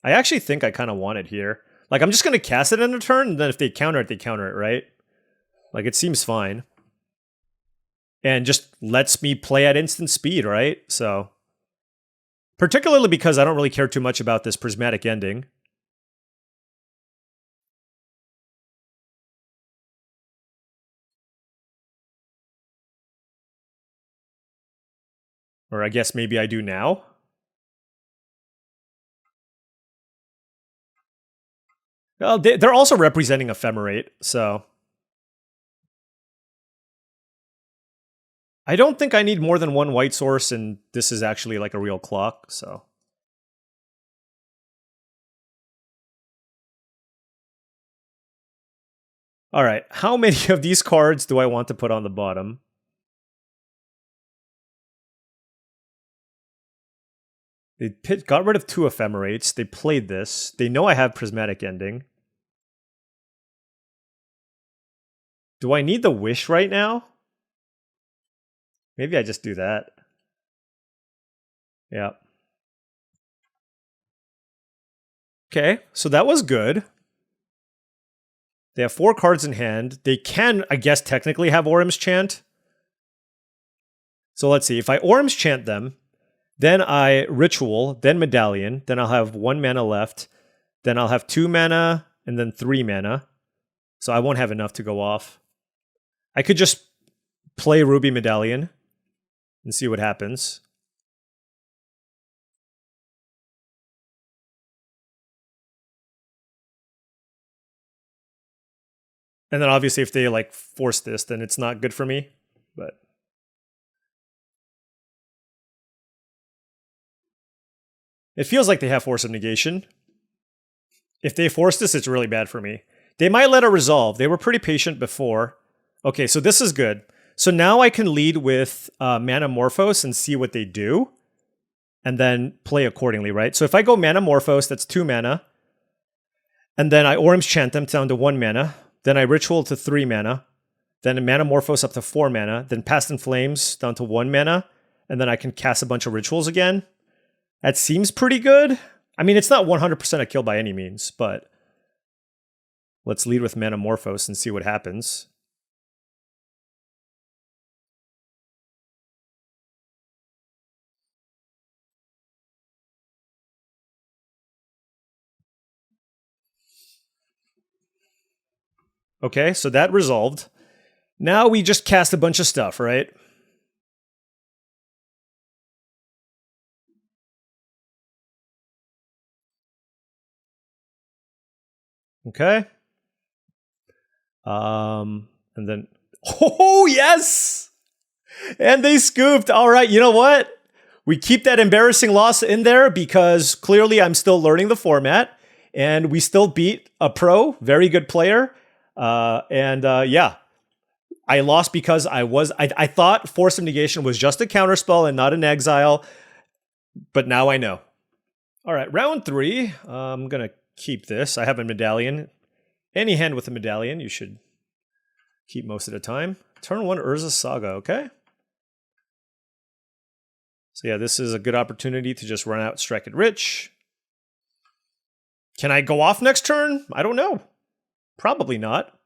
I actually think I kind of want it here. Like, I'm just going to cast it in a turn, and then if they counter it, right? Like, it seems fine. And just lets me play at instant speed, right? So, particularly because I don't really care too much about this Prismatic Ending. Or I guess maybe I do now. Well, they're also representing Ephemerate, so... I don't think I need more than one white source, and this is actually like a real clock, so... Alright, how many of these cards do I want to put on the bottom? They got rid of 2 Ephemerates, they played this, they know I have Prismatic Ending. Do I need the Wish right now? Maybe I just do that. Yeah. Okay, so that was good. They have 4 cards in hand. They can, I guess, technically have Orim's Chant. So let's see. If I Orim's Chant them, then I Ritual, then Medallion, then I'll have 1 mana left. Then I'll have 2 mana, and then 3 mana. So I won't have enough to go off. I could just play Ruby Medallion and see what happens. And then obviously if they like force this, then it's not good for me. But it feels like they have Force of Negation. If they force this, it's really bad for me. They might let it resolve. They were pretty patient before. Okay, so this is good. So now I can lead with Manamorphose and see what they do. And then play accordingly, right? So if I go Manamorphose, that's 2 mana. And then I Orim's Chant them down to 1 mana. Then I Ritual to 3 mana. Then Manamorphose up to 4 mana. Then Past in Flames down to 1 mana. And then I can cast a bunch of Rituals again. That seems pretty good. I mean, it's not 100% a kill by any means, but let's lead with Manamorphose and see what happens. Okay, so that resolved. Now we just cast a bunch of stuff, right? Okay. And then... Oh, yes! And they scooped. All right, you know what? We keep that embarrassing loss in there because clearly I'm still learning the format. And we still beat a pro, very good player. Yeah, I lost because I thought Force of Negation was just a counterspell and not an exile, but now I know. All right, round 3. I'm gonna keep this. I have a Medallion. Any hand with a Medallion, you should keep most of the time. Turn 1 Urza's Saga, okay? So yeah, this is a good opportunity to just run out Strike It Rich. Can I go off next turn? I don't know. Probably not.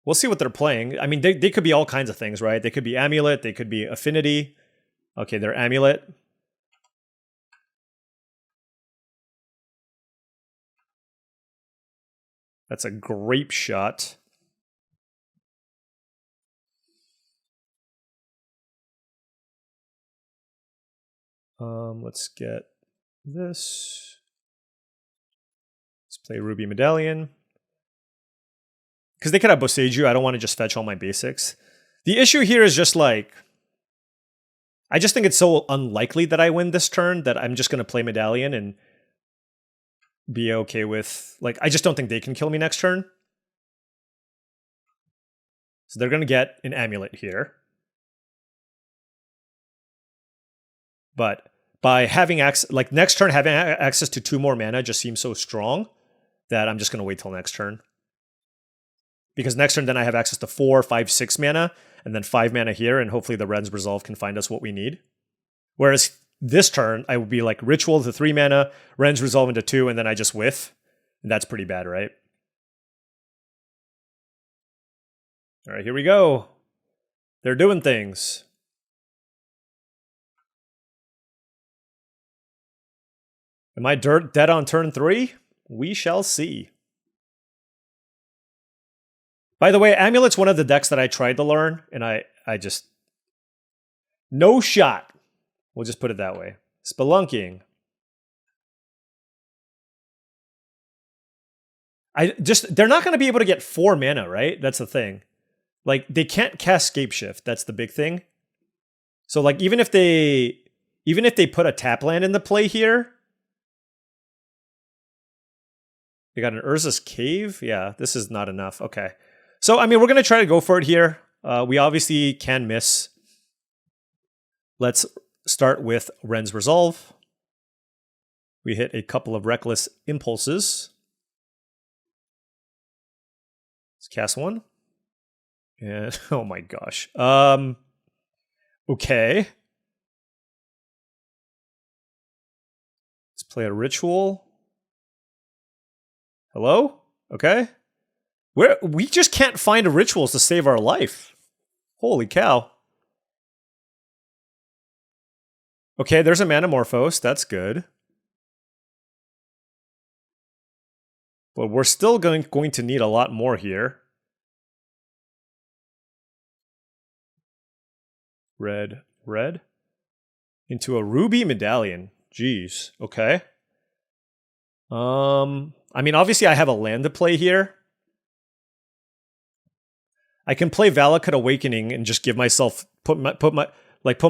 We'll see what they're playing. I mean, they could be all kinds of things, right? They could be Amulet, they could be Affinity. Okay, they're Amulet. That's a Grape Shot. Let's get this. Let's play Ruby Medallion. Because they could have Boseiju. I don't want to just fetch all my basics. The issue here is just like... I just think it's so unlikely that I win this turn that I'm just going to play Medallion and be okay with... Like, I just don't think they can kill me next turn. So they're going to get an Amulet here. But by having access... Like, next turn, having access to 2 more mana just seems so strong that I'm just going to wait till next turn. Because next turn, then I have access to 4, 5, 6 mana, and then 5 mana here, and hopefully the Ren's Resolve can find us what we need. Whereas this turn, I would be like Ritual to 3 mana, Ren's Resolve into 2, and then I just whiff. And that's pretty bad, right? All right, here we go. They're doing things. Am I dead on turn 3? We shall see. By the way, Amulet's one of the decks that I tried to learn, and I just... No shot. We'll just put it that way. Spelunking. They're not going to be able to get 4 mana, right? That's the thing. Like, they can't cast Scapeshift. That's the big thing. So, like, even if they put a tap land into play here... They got an Urza's Cave? Yeah, this is not enough. Okay. So, I mean, we're going to try to go for it here. We obviously can miss. Let's start with Ren's Resolve. We hit a couple of Reckless Impulses. Let's cast one. And, oh my gosh. Okay. Let's play a Ritual. Hello? Okay. We just can't find rituals to save our life. Holy cow. Okay, there's a Manamorphose. That's good. But we're still going to need a lot more here. Red. Into a Ruby Medallion. Jeez. Okay. I mean, obviously I have a land to play here. I can play Valakut Awakening and just give myself put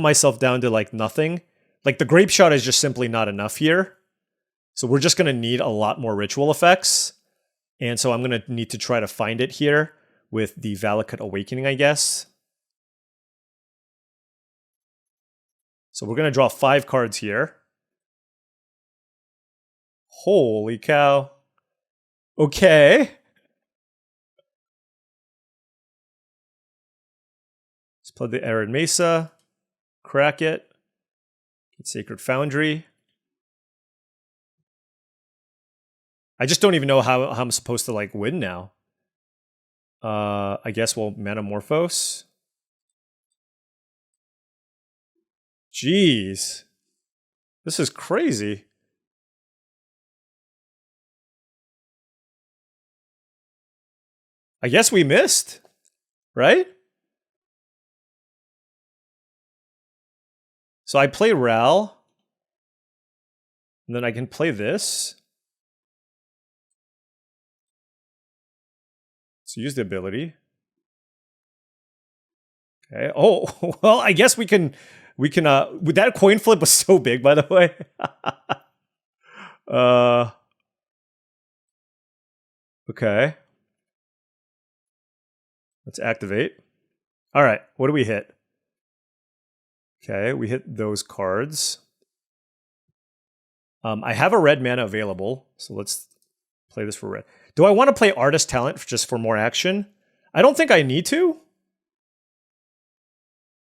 myself down to like nothing. Like the Grape Shot is just simply not enough here. So we're just going to need a lot more ritual effects. And so I'm going to need to try to find it here with the Valakut Awakening, I guess. So we're going to draw 5 cards here. Holy cow. Okay. Let's play the Arid Mesa. Crack it. Get Sacred Foundry. I just don't even know how I'm supposed to like win now. I guess we'll Manamorphose. Jeez. This is crazy. I guess we missed, right? So I play Ral. And then I can play this. So use the ability. Okay. Oh, well, I guess we can that coin flip was so big, by the way. Okay. Let's activate. All right, what do we hit? Okay, we hit those cards. I have a red mana available, so let's play this for red. Do I want to play Artist Talent just for more action? I don't think I need to.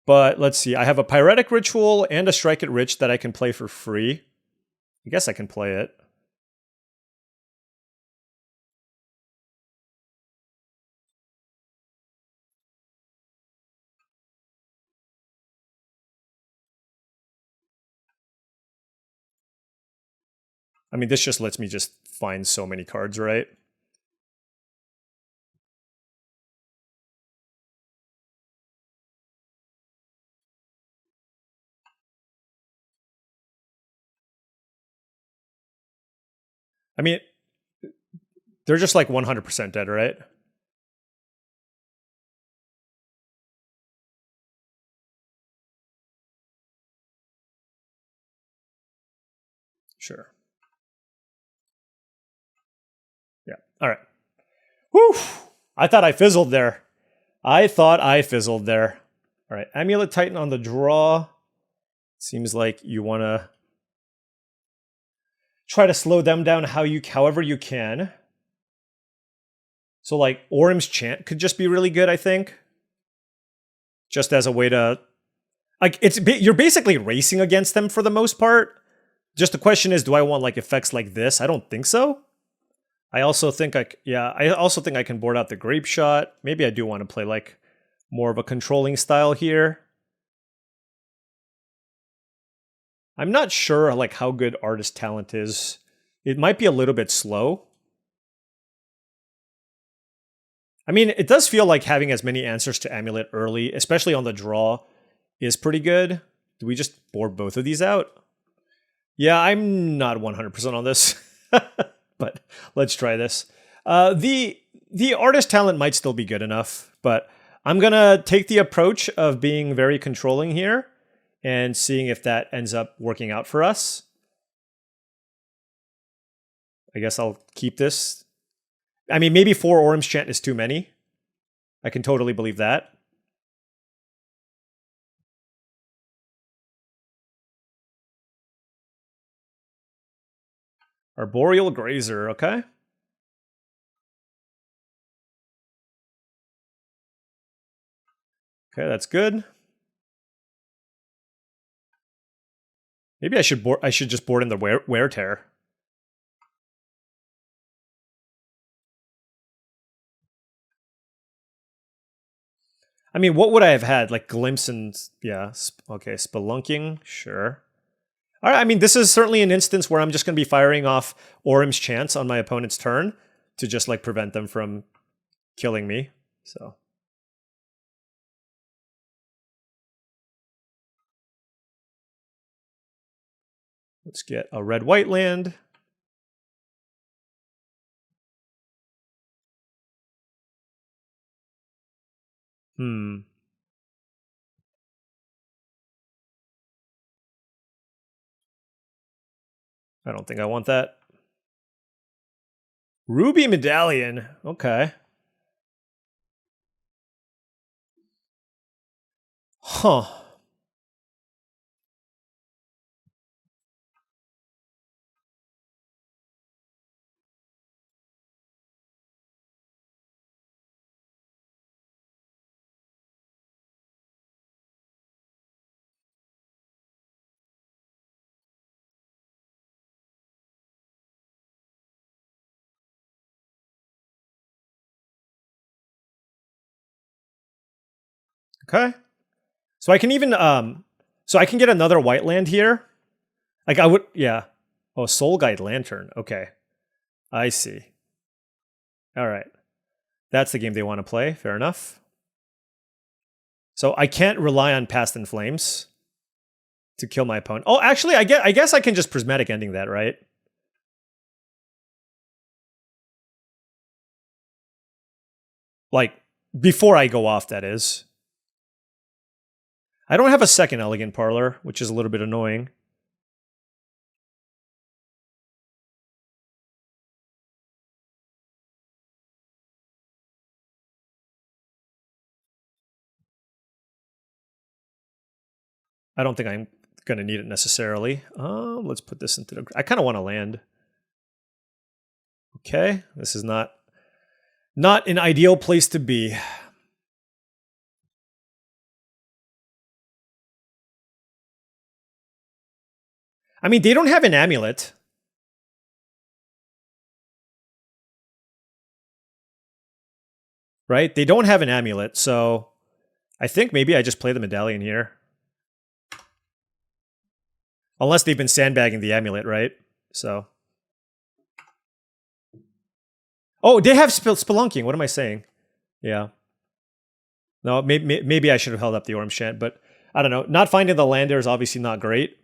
But let's see, I have a Pyretic Ritual and a Strike It Rich that I can play for free. I guess I can play it. I mean, this just lets me just find so many cards, right? I mean, they're just like 100% dead, right? Sure. Yeah. All right. Whew. I thought I fizzled there. I thought I fizzled there. All right. Amulet Titan on the draw. Seems like you want to try to slow them down however you can. So like Orym's Chant could just be really good, I think. Just as a way to, like, you're basically racing against them for the most part. Just the question is, do I want like effects like this? I don't think so. I also think I can board out the Grape Shot. Maybe I do want to play like more of a controlling style here. I'm not sure like how good Artist Talent is. It might be a little bit slow. I mean, it does feel like having as many answers to Amulet early, especially on the draw, is pretty good. Do we just board both of these out? Yeah, I'm not 100% on this, but let's try this. The Artist Talent might still be good enough, but I'm going to take the approach of being very controlling here and seeing if that ends up working out for us. I guess I'll keep this. I mean, maybe 4 Orym's Chant is too many. I can totally believe that. Arboreal Grazer, okay. Okay, that's good. Maybe I should just board in the Wear Tear. I mean, what would I have had? Like Glimpse and, yeah, okay, Spelunking, sure. All right, I mean, this is certainly an instance where I'm just going to be firing off Orym's Chants on my opponent's turn to just like prevent them from killing me, so. Let's get a red-white land. I don't think I want that. Ruby Medallion. Okay. Huh. Okay. So I can even so I can get another white land here. Like I would, yeah. Oh, Soul Guide Lantern. Okay. I see. All right. That's the game they want to play. Fair enough. So I can't rely on Past in Flames to kill my opponent. Oh, actually, I guess I can just Prismatic Ending that, right? Like, before I go off, that is. I don't have a second Elegant Parlor, which is a little bit annoying. I don't think I'm going to need it necessarily. Let's put this into the... I kind of want to land. Okay, this is not an ideal place to be. I mean, they don't have an amulet. Right? They don't have an amulet, so I think maybe I just play the Medallion here. Unless they've been sandbagging the amulet, right? So. Oh, they have Spelunking. What am I saying? Yeah. No, maybe I should have held up the Orym's Chant, but I don't know. Not finding the lander is obviously not great,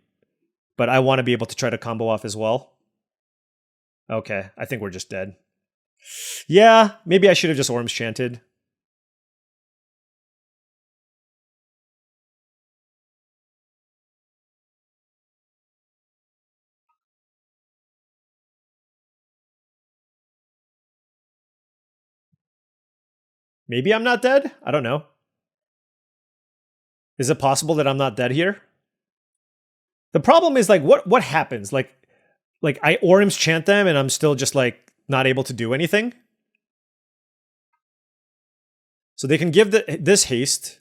but I want to be able to try to combo off as well. Okay, I think we're just dead. Yeah, maybe I should have just Orym's Chanted. Maybe I'm not dead? I don't know. Is it possible that I'm not dead here? The problem is like what happens? Like I Orim's chant them and I'm still just like not able to do anything. So they can give this haste.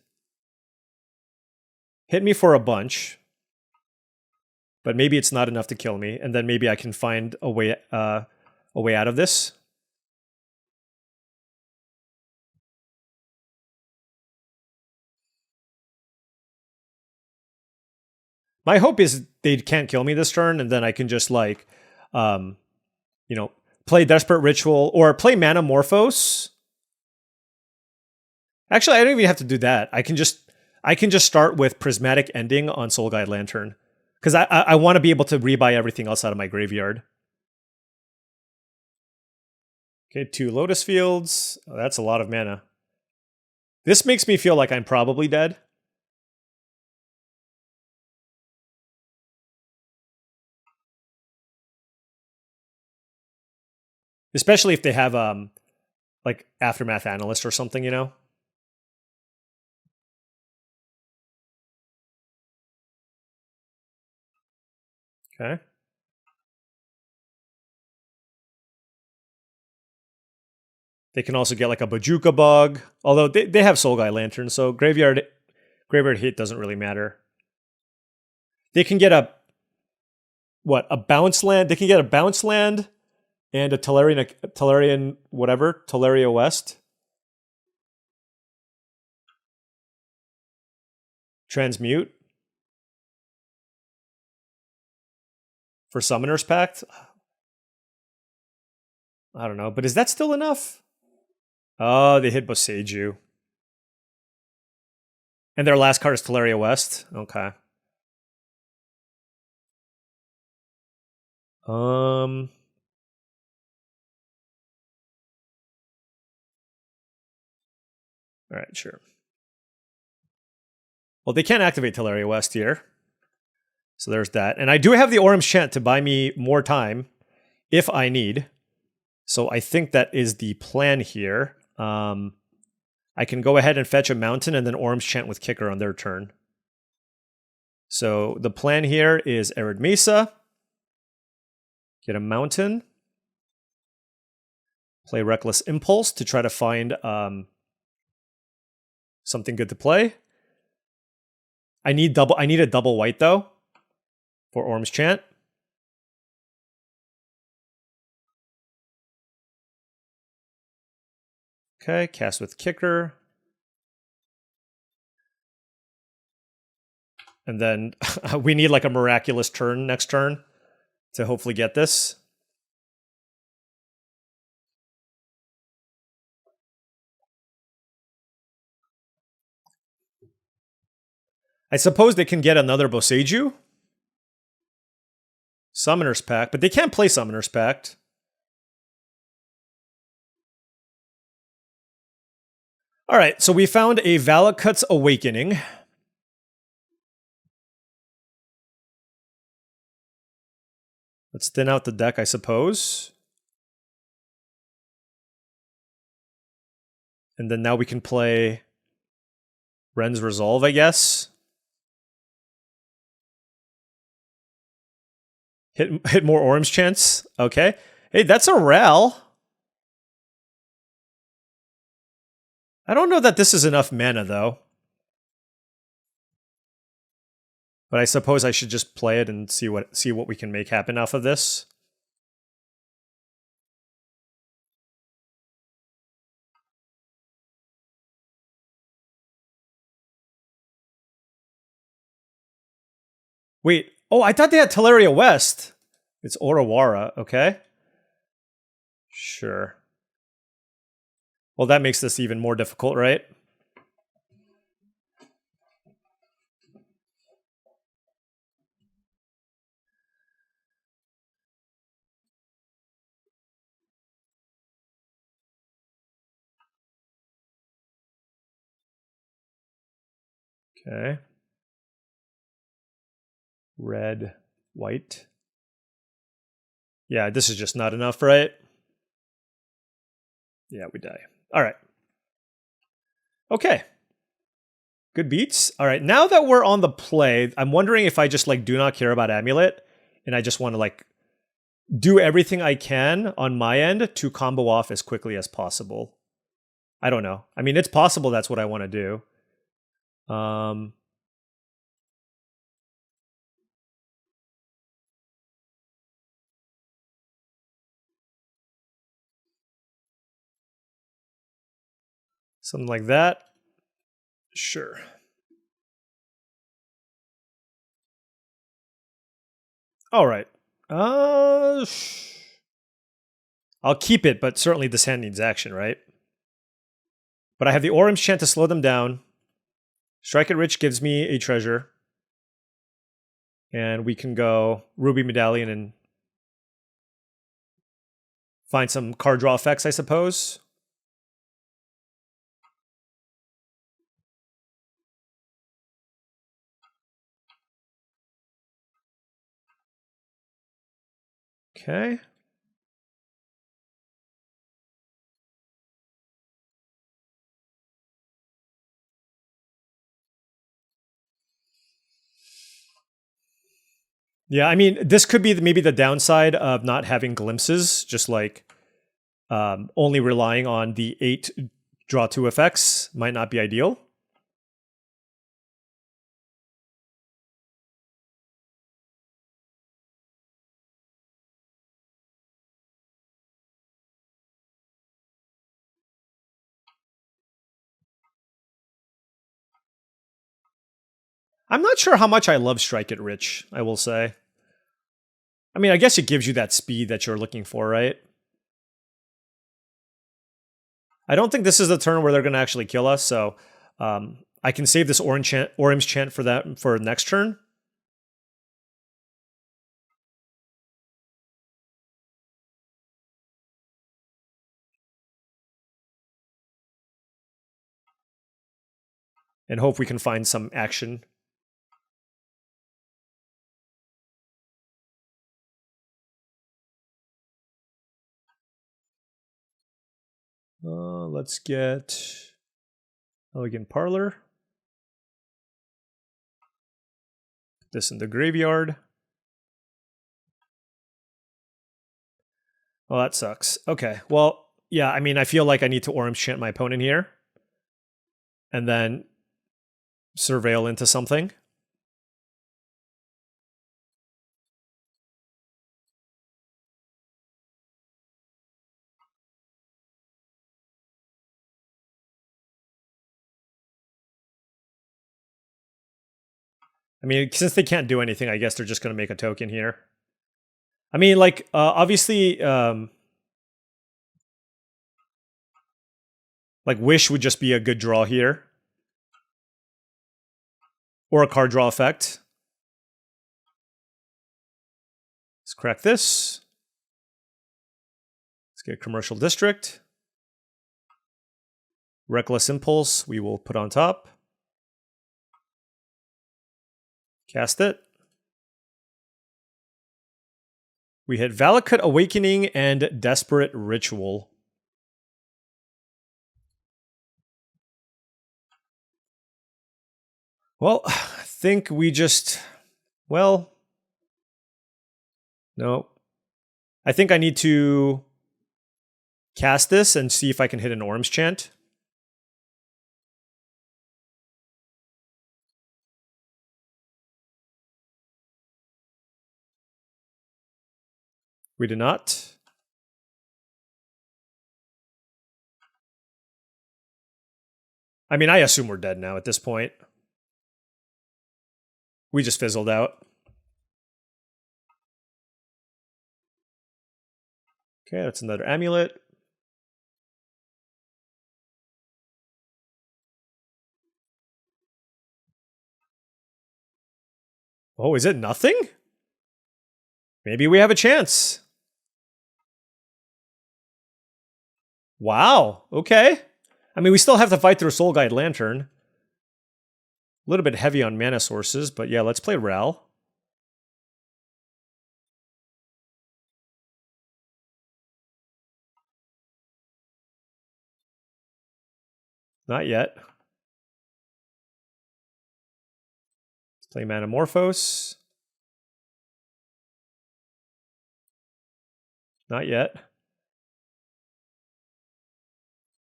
Hit me for a bunch. But maybe it's not enough to kill me, and then maybe I can find a way out of this. My hope is they can't kill me this turn, and then I can just like, you know, play Desperate Ritual or play Manamorphose. Actually, I don't even have to do that. I can just start with Prismatic Ending on Soul Guide Lantern. Because I want to be able to rebuy everything else out of my graveyard. Okay, 2 Lotus Fields. Oh, that's a lot of mana. This makes me feel like I'm probably dead. Especially if they have like Aftermath Analyst or something, you know? Okay. They can also get like a Bajuka Bug, although they have Soul Guide Lantern, so graveyard hit doesn't really matter. They can get a bounce land. They can get a bounce land and a Tellurian whatever, Teleria West. Transmute. For Summoner's Pact? I don't know, but is that still enough? Oh, they hit Boseiju. And their last card is Teleria West? Okay. Alright, sure. Well, they can't activate Teleria West here. So there's that. And I do have the Orim's Chant to buy me more time if I need. So I think that is the plan here. I can go ahead and fetch a mountain and then Orim's Chant with Kicker on their turn. So the plan here is Arid Mesa. Get a mountain. Play Reckless Impulse to try to find something good to play. I need a double white though for Orim's Chant. Okay, cast with Kicker. And then we need like a miraculous turn next turn to hopefully get this. I suppose they can get another Boseiju. Summoner's Pact, but they can't play Summoner's Pact. All right, so we found a Valakut's Awakening. Let's thin out the deck, I suppose. And then now we can play Ren's Resolve, I guess. Hit more Orim's Chants. Okay. Hey, that's a Ral. I don't know that this is enough mana, though. But I suppose I should just play it and see what we can make happen off of this. Wait. Oh, I thought they had Teleria West. It's Orawara. Okay. Sure. Well, that makes this even more difficult, right? Okay. Red, white. Yeah, this is just not enough, right? Yeah, we die. All right. Okay. Good beats. All right, now that we're on the play, I'm wondering if I just like do not care about Amulet and I just want to like do everything I can on my end to combo off as quickly as possible. I don't know. I mean, it's possible that's what I want to do. Something like that. Sure. All right. I'll keep it, but certainly this hand needs action, right? But I have the Orange Chant to slow them down. Strike it Rich gives me a treasure. And we can go Ruby Medallion and find some card draw effects, I suppose. Okay. Yeah, I mean, this could be maybe the downside of not having glimpses, just like only relying on the 8 draw 2 effects might not be ideal. I'm not sure how much I love Strike It Rich, I will say. I mean, I guess it gives you that speed that you're looking for, right? I don't think this is the turn where they're going to actually kill us, so I can save this Orange Chant for that for next turn. And hope we can find some action. Let's get Elegant Parlor. Put this in the graveyard. Well, that sucks. Okay, well, yeah, I mean, I feel like I need to Orange Chant my opponent here. And then Surveil into something. I mean, since they can't do anything, I guess they're just going to make a token here. I mean, like, obviously, like, Wish would just be a good draw here. Or a card draw effect. Let's crack this. Let's get Commercial District. Reckless Impulse, we will put on top. Cast it. We hit Valakut Awakening and Desperate Ritual. Well, I think we just... Well... No. I think I need to cast this and see if I can hit an Orange Chant. We did not. I mean, I assume we're dead now at this point. We just fizzled out. Okay, that's another amulet. Oh, is it nothing? Maybe we have a chance. Wow, okay. I mean, we still have to fight through Soul Guide Lantern. A little bit heavy on mana sources, but yeah, let's play Ral. Not yet. Play Manamorphose. Not yet.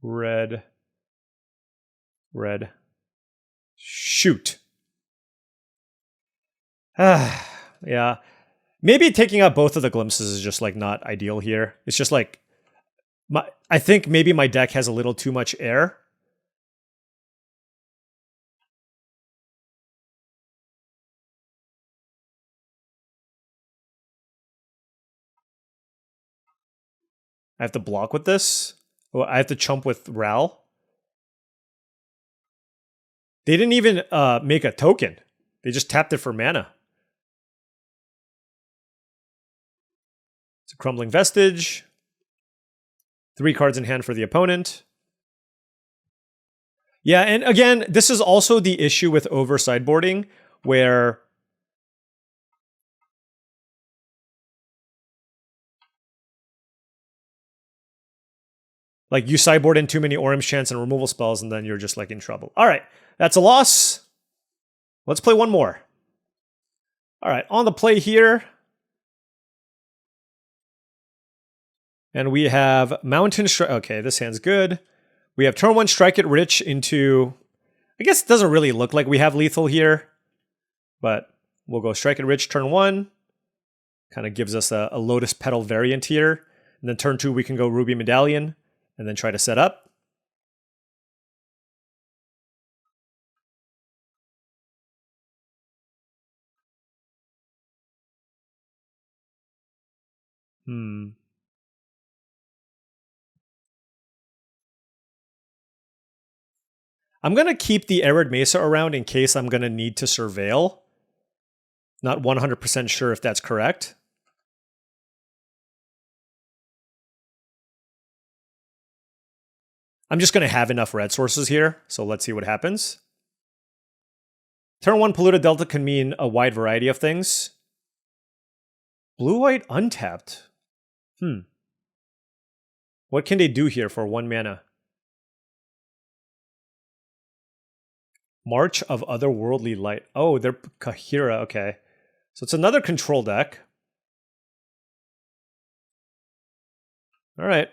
Red. Red. Shoot. Yeah. Maybe taking out both of the glimpses is just like not ideal here. It's just like I think maybe my deck has a little too much air. I have to block with this. Oh, I have to chump with Ral. They didn't even make a token. They just tapped it for mana. It's a Crumbling Vestige. 3 cards in hand for the opponent. Yeah, and again, this is also the issue with over sideboarding, where like you sideboard in too many Orange Chants and removal spells, and then you're just like in trouble. All right, that's a loss. Let's play one more. All right, on the play here. And we have Mountain Strike. Okay, this hand's good. We have turn 1 Strike It Rich into... I guess it doesn't really look like we have lethal here. But we'll go Strike It Rich turn 1. Kind of gives us a Lotus Petal variant here. And then turn 2 we can go Ruby Medallion. And then try to set up. I'm going to keep the Arid Mesa around in case I'm going to need to surveil. Not 100% sure if that's correct. I'm just going to have enough red sources here, so let's see what happens. Turn 1 Polluted Delta can mean a wide variety of things. Blue-white untapped. What can they do here for 1 mana? March of Otherworldly Light. Oh, they're Kahira, okay. So it's another control deck. All right.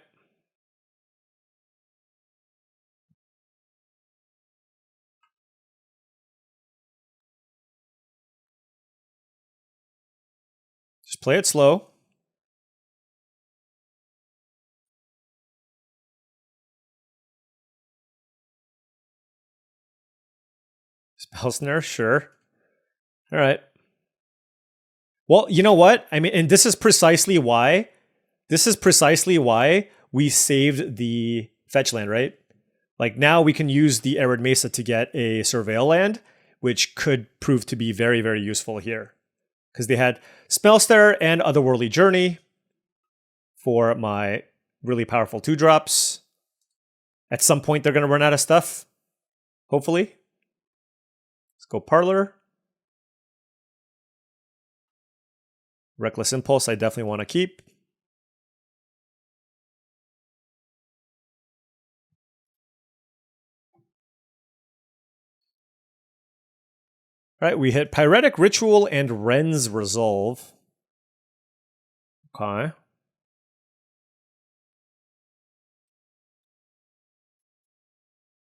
Just play it slow. Spell Snare, sure. All right. Well, you know what? I mean, and this is precisely why we saved the fetch land, right? Like now we can use the Arid Mesa to get a Surveil land, which could prove to be very, very useful here. Because they had Spellstare and Otherworldly Journey for my really powerful 2-drops. At some point, they're going to run out of stuff. Hopefully. Let's go Parlor. Reckless Impulse, I definitely want to keep. All right, we hit Pyretic Ritual and Ren's Resolve. Okay.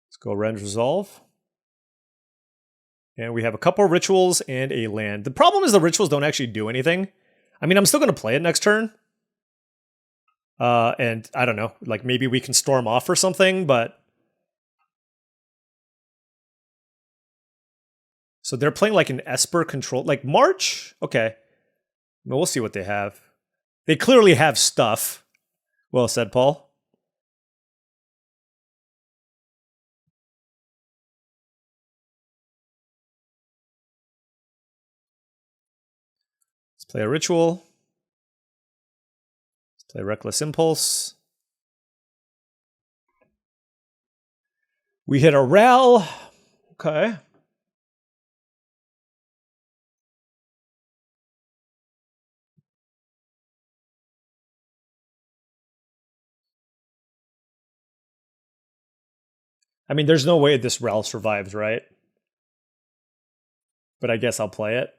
Let's go Ren's Resolve. And we have a couple of rituals and a land. The problem is the rituals don't actually do anything. I mean, I'm still going to play it next turn. And I don't know, like maybe we can storm off or something, but... So they're playing like an Esper control, like March? Okay. Well, we'll see what they have. They clearly have stuff. Well said, Paul. Let's play a ritual. Let's play Reckless Impulse. We hit a Ral. Okay. I mean, there's no way this Ral survives, right? but I guess I'll play it.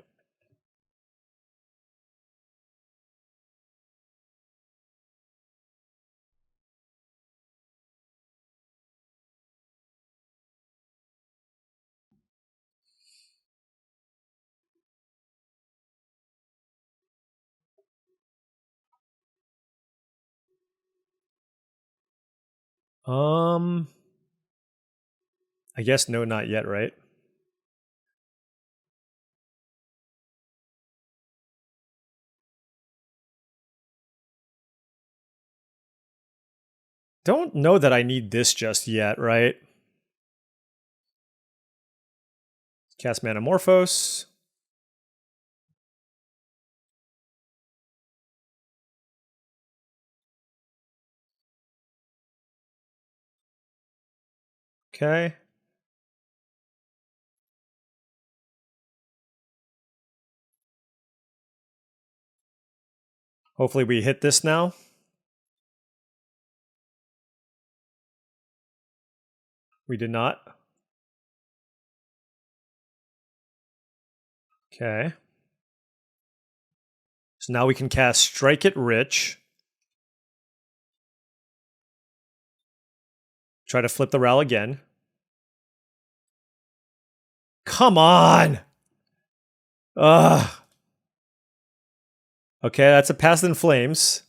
I guess no, not yet, right? Don't know that I need this just yet, right? Cast Manamorphose. Okay. Hopefully we hit this now. We did not. Okay. So now we can cast Strike It Rich. Try to flip the Ral again. Come on! Ugh. Okay, that's a Past in Flames.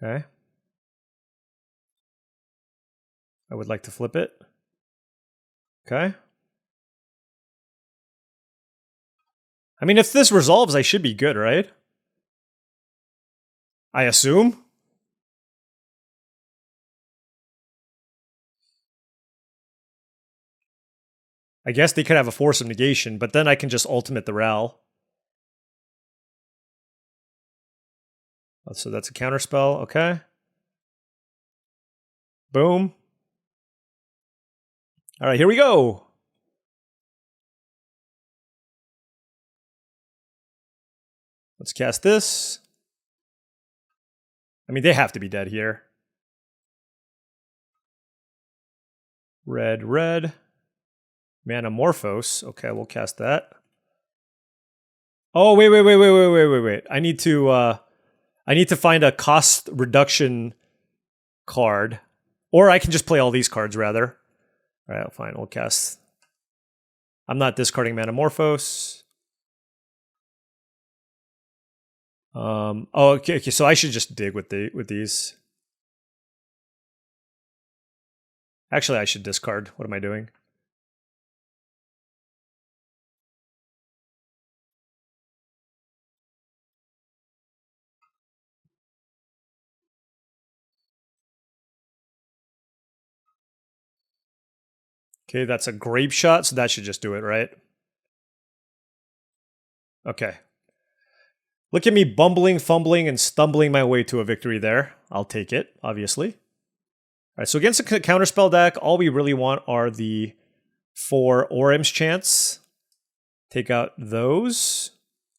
Okay. I would like to flip it. Okay. I mean, if this resolves, I should be good, right? I assume? I guess they could have a Force of Negation, but then I can just ultimate the Ral. So that's a counterspell, okay. Boom. All right, here we go. Let's cast this. I mean, they have to be dead here. Red, red. Manamorphose. Okay, we'll cast that. Oh, wait. I need to find a cost reduction card. Or I can just play all these cards, rather. All right, fine. We'll cast. I'm not discarding Manamorphose. Oh, okay. So I should just dig with these. Actually, I should discard. What am I doing? Okay, that's a Grape Shot, so that should just do it, right? Okay. Look at me bumbling, fumbling, and stumbling my way to a victory there. I'll take it, obviously. All right, so against a counterspell deck, all we really want are the 4 Orim's Chants. Take out those.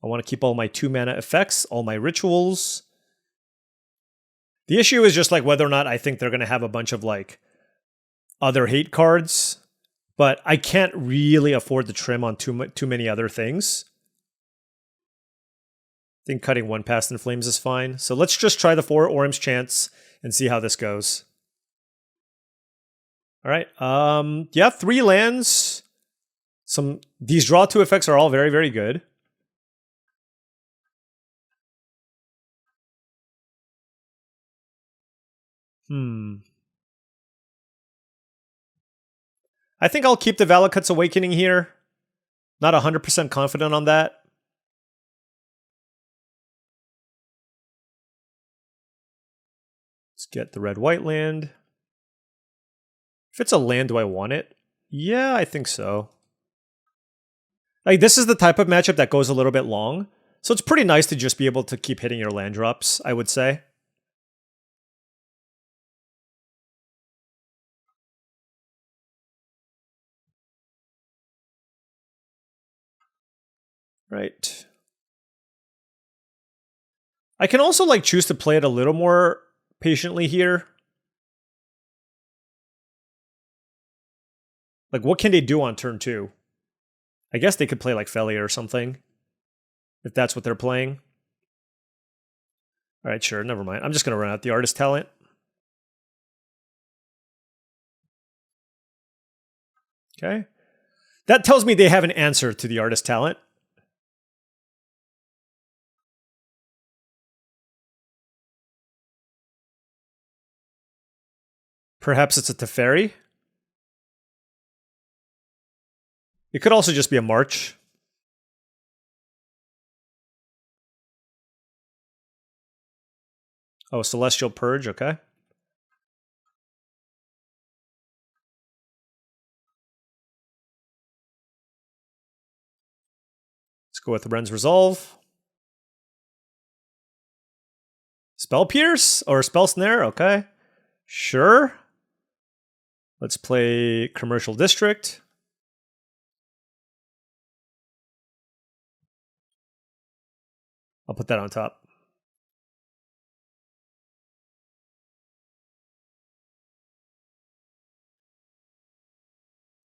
I want to keep all my 2-mana effects, all my rituals. The issue is just like whether or not I think they're going to have a bunch of like other hate cards, but I can't really afford to trim on too many other things. I think cutting 1 Past in Flames is fine. So let's just try the 4 Orim's Chants and see how this goes. All right. Yeah, 3 lands. These draw 2 effects are all very, very good. I think I'll keep the Valakut's Awakening here. Not 100% confident on that. Let's get the red-white land. If it's a land, do I want it? Yeah, I think so. Like, this is the type of matchup that goes a little bit long. So it's pretty nice to just be able to keep hitting your land drops, I would say. Right. I can also like choose to play it a little more patiently here. Like, what can they do on turn 2? I guess they could play like Felia or something, if that's what they're playing. All right, sure, never mind. I'm just going to run out the artist talent. Okay. That tells me they have an answer to the artist talent. Perhaps it's a Teferi. It could also just be a March. Oh, Celestial Purge, okay. Let's go with Ren's Resolve. Spell Pierce or Spell Snare, okay. Sure. Let's play Commercial District. I'll put that on top.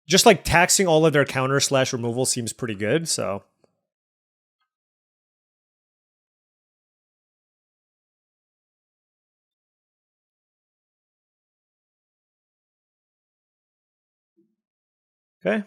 Just like taxing all of their counter / removal seems pretty good, so. Okay.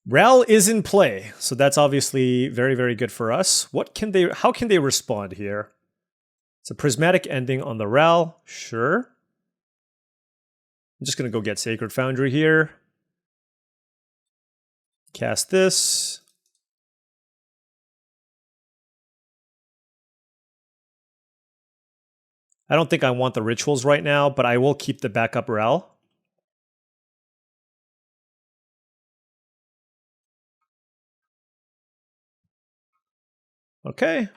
Rel is in play, so that's obviously very, very good for us. How can they respond here? It's a prismatic ending on the Rel, sure. I'm just gonna go get Sacred Foundry here. Cast this. I don't think I want the rituals right now, but I will keep the backup Rel. Okay.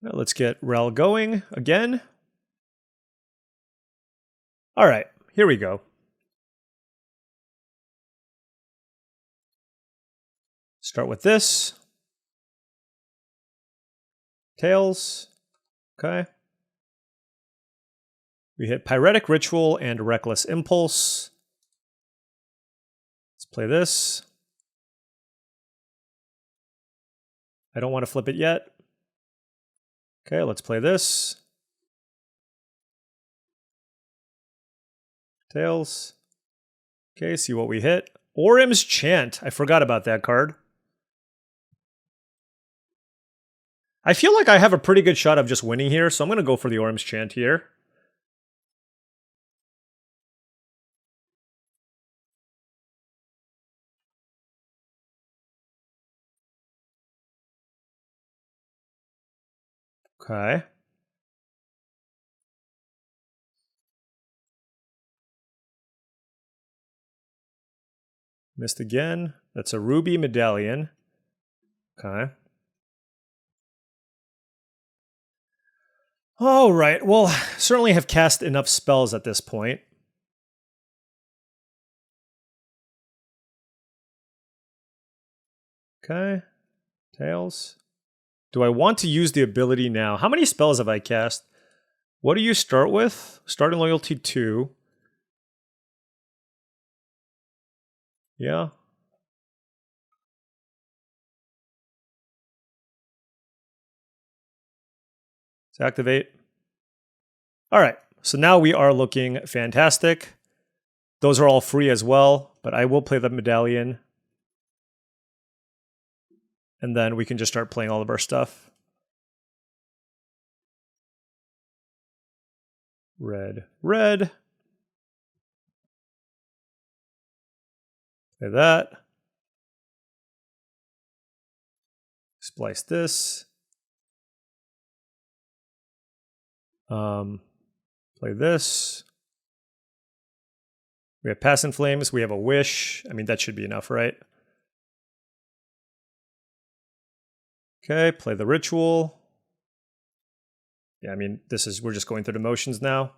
Now let's get Rel going again. All right, here we go. Start with this. Tails. Okay. We hit Pyretic Ritual and Reckless Impulse. Let's play this. I don't want to flip it yet. Okay, let's play this. Tails. Okay, see what we hit. Orim's Chant. I forgot about that card. I feel like I have a pretty good shot of just winning here, so I'm going to go for the Orim's Chant here. Okay. Missed again. That's a Ruby Medallion. Okay. All right. Well, certainly have cast enough spells at this point. Okay. Tails. Do I want to use the ability now? How many spells have I cast? What do you start with? Starting Loyalty 2. Yeah. Let's activate. All right. So now we are looking fantastic. Those are all free as well, but I will play the medallion. And then we can just start playing all of our stuff. Red, red. Play that. Splice this. Play this. We have Pass in Flames. We have a Wish. I mean, that should be enough, right? Okay, play the Ritual. Yeah, I mean, we're just going through the motions now.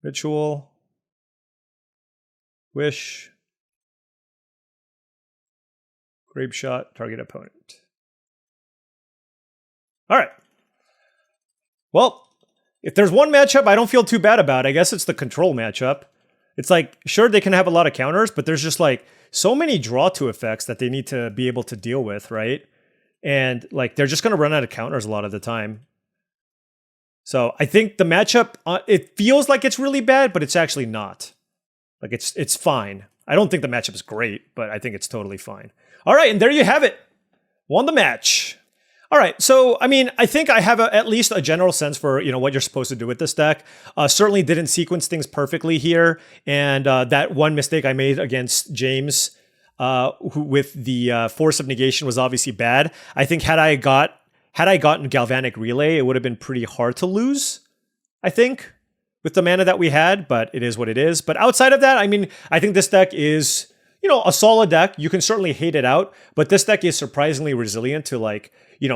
Ritual. Wish. Grape shot, target opponent. All right. Well, if there's one matchup I don't feel too bad about, I guess it's the control matchup. It's like, sure, they can have a lot of counters, but there's just like so many draw to effects that they need to be able to deal with, right? And like, they're just going to run out of counters a lot of the time. So I think the matchup, it feels like it's really bad, but it's actually not. Like, it's fine. I don't think the matchup is great, but I think it's totally fine. All right, and there you have it. Won the match. All right, so, I mean, I think I have at least a general sense for, what you're supposed to do with this deck. Certainly didn't sequence things perfectly here, and that one mistake I made against James who with the Force of Negation was obviously bad. I think had I gotten Galvanic Relay, it would have been pretty hard to lose, I think, with the mana that we had, but it is what it is. But outside of that, I mean, I think this deck is, a solid deck. You can certainly hate it out, but this deck is surprisingly resilient to like,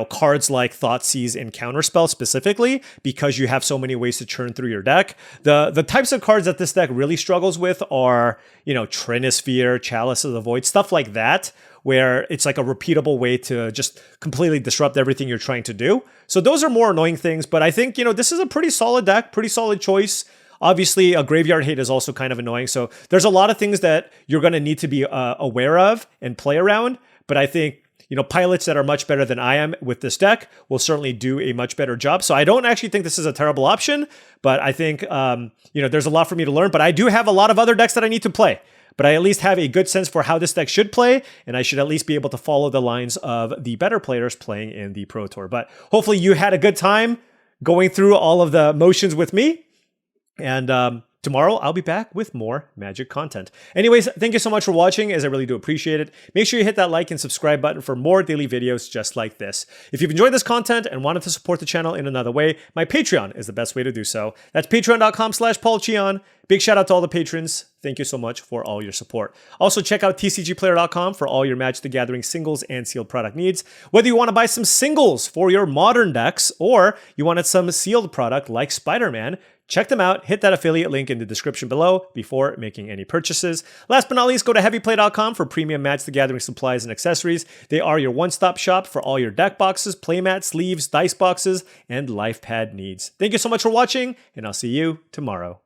cards like Thoughtseize and Counterspell specifically, because you have so many ways to churn through your deck. The types of cards that this deck really struggles with are, Trinisphere, Chalice of the Void, stuff like that, where it's like a repeatable way to just completely disrupt everything you're trying to do. So those are more annoying things, but I think, this is a pretty solid deck, pretty solid choice. Obviously, a Graveyard Hate is also kind of annoying. So there's a lot of things that you're going to need to be aware of and play around. But I think, pilots that are much better than I am with this deck will certainly do a much better job. So I don't actually think this is a terrible option, but I think, there's a lot for me to learn. But I do have a lot of other decks that I need to play. But I at least have a good sense for how this deck should play, and I should at least be able to follow the lines of the better players playing in the Pro Tour. But hopefully you had a good time going through all of the motions with me. And tomorrow I'll be back with more Magic content. Anyways, thank you so much for watching, as I really do appreciate it. Make sure you hit that like and subscribe button for more daily videos just like this. If you've enjoyed this content and wanted to support the channel in another way, my Patreon is the best way to do so. That's patreon.com/paulcheon. Big shout out to all the patrons. Thank you so much for all your support. Also, check out TCGplayer.com for all your Magic the Gathering singles and sealed product needs. Whether you want to buy some singles for your modern decks or you wanted some sealed product like Spider-Man, check them out. Hit that affiliate link in the description below before making any purchases. Last but not least, go to heavyplay.com for premium Magic the Gathering supplies and accessories. They are your one-stop shop for all your deck boxes, playmats, sleeves, dice boxes, and life pad needs. Thank you so much for watching, and I'll see you tomorrow.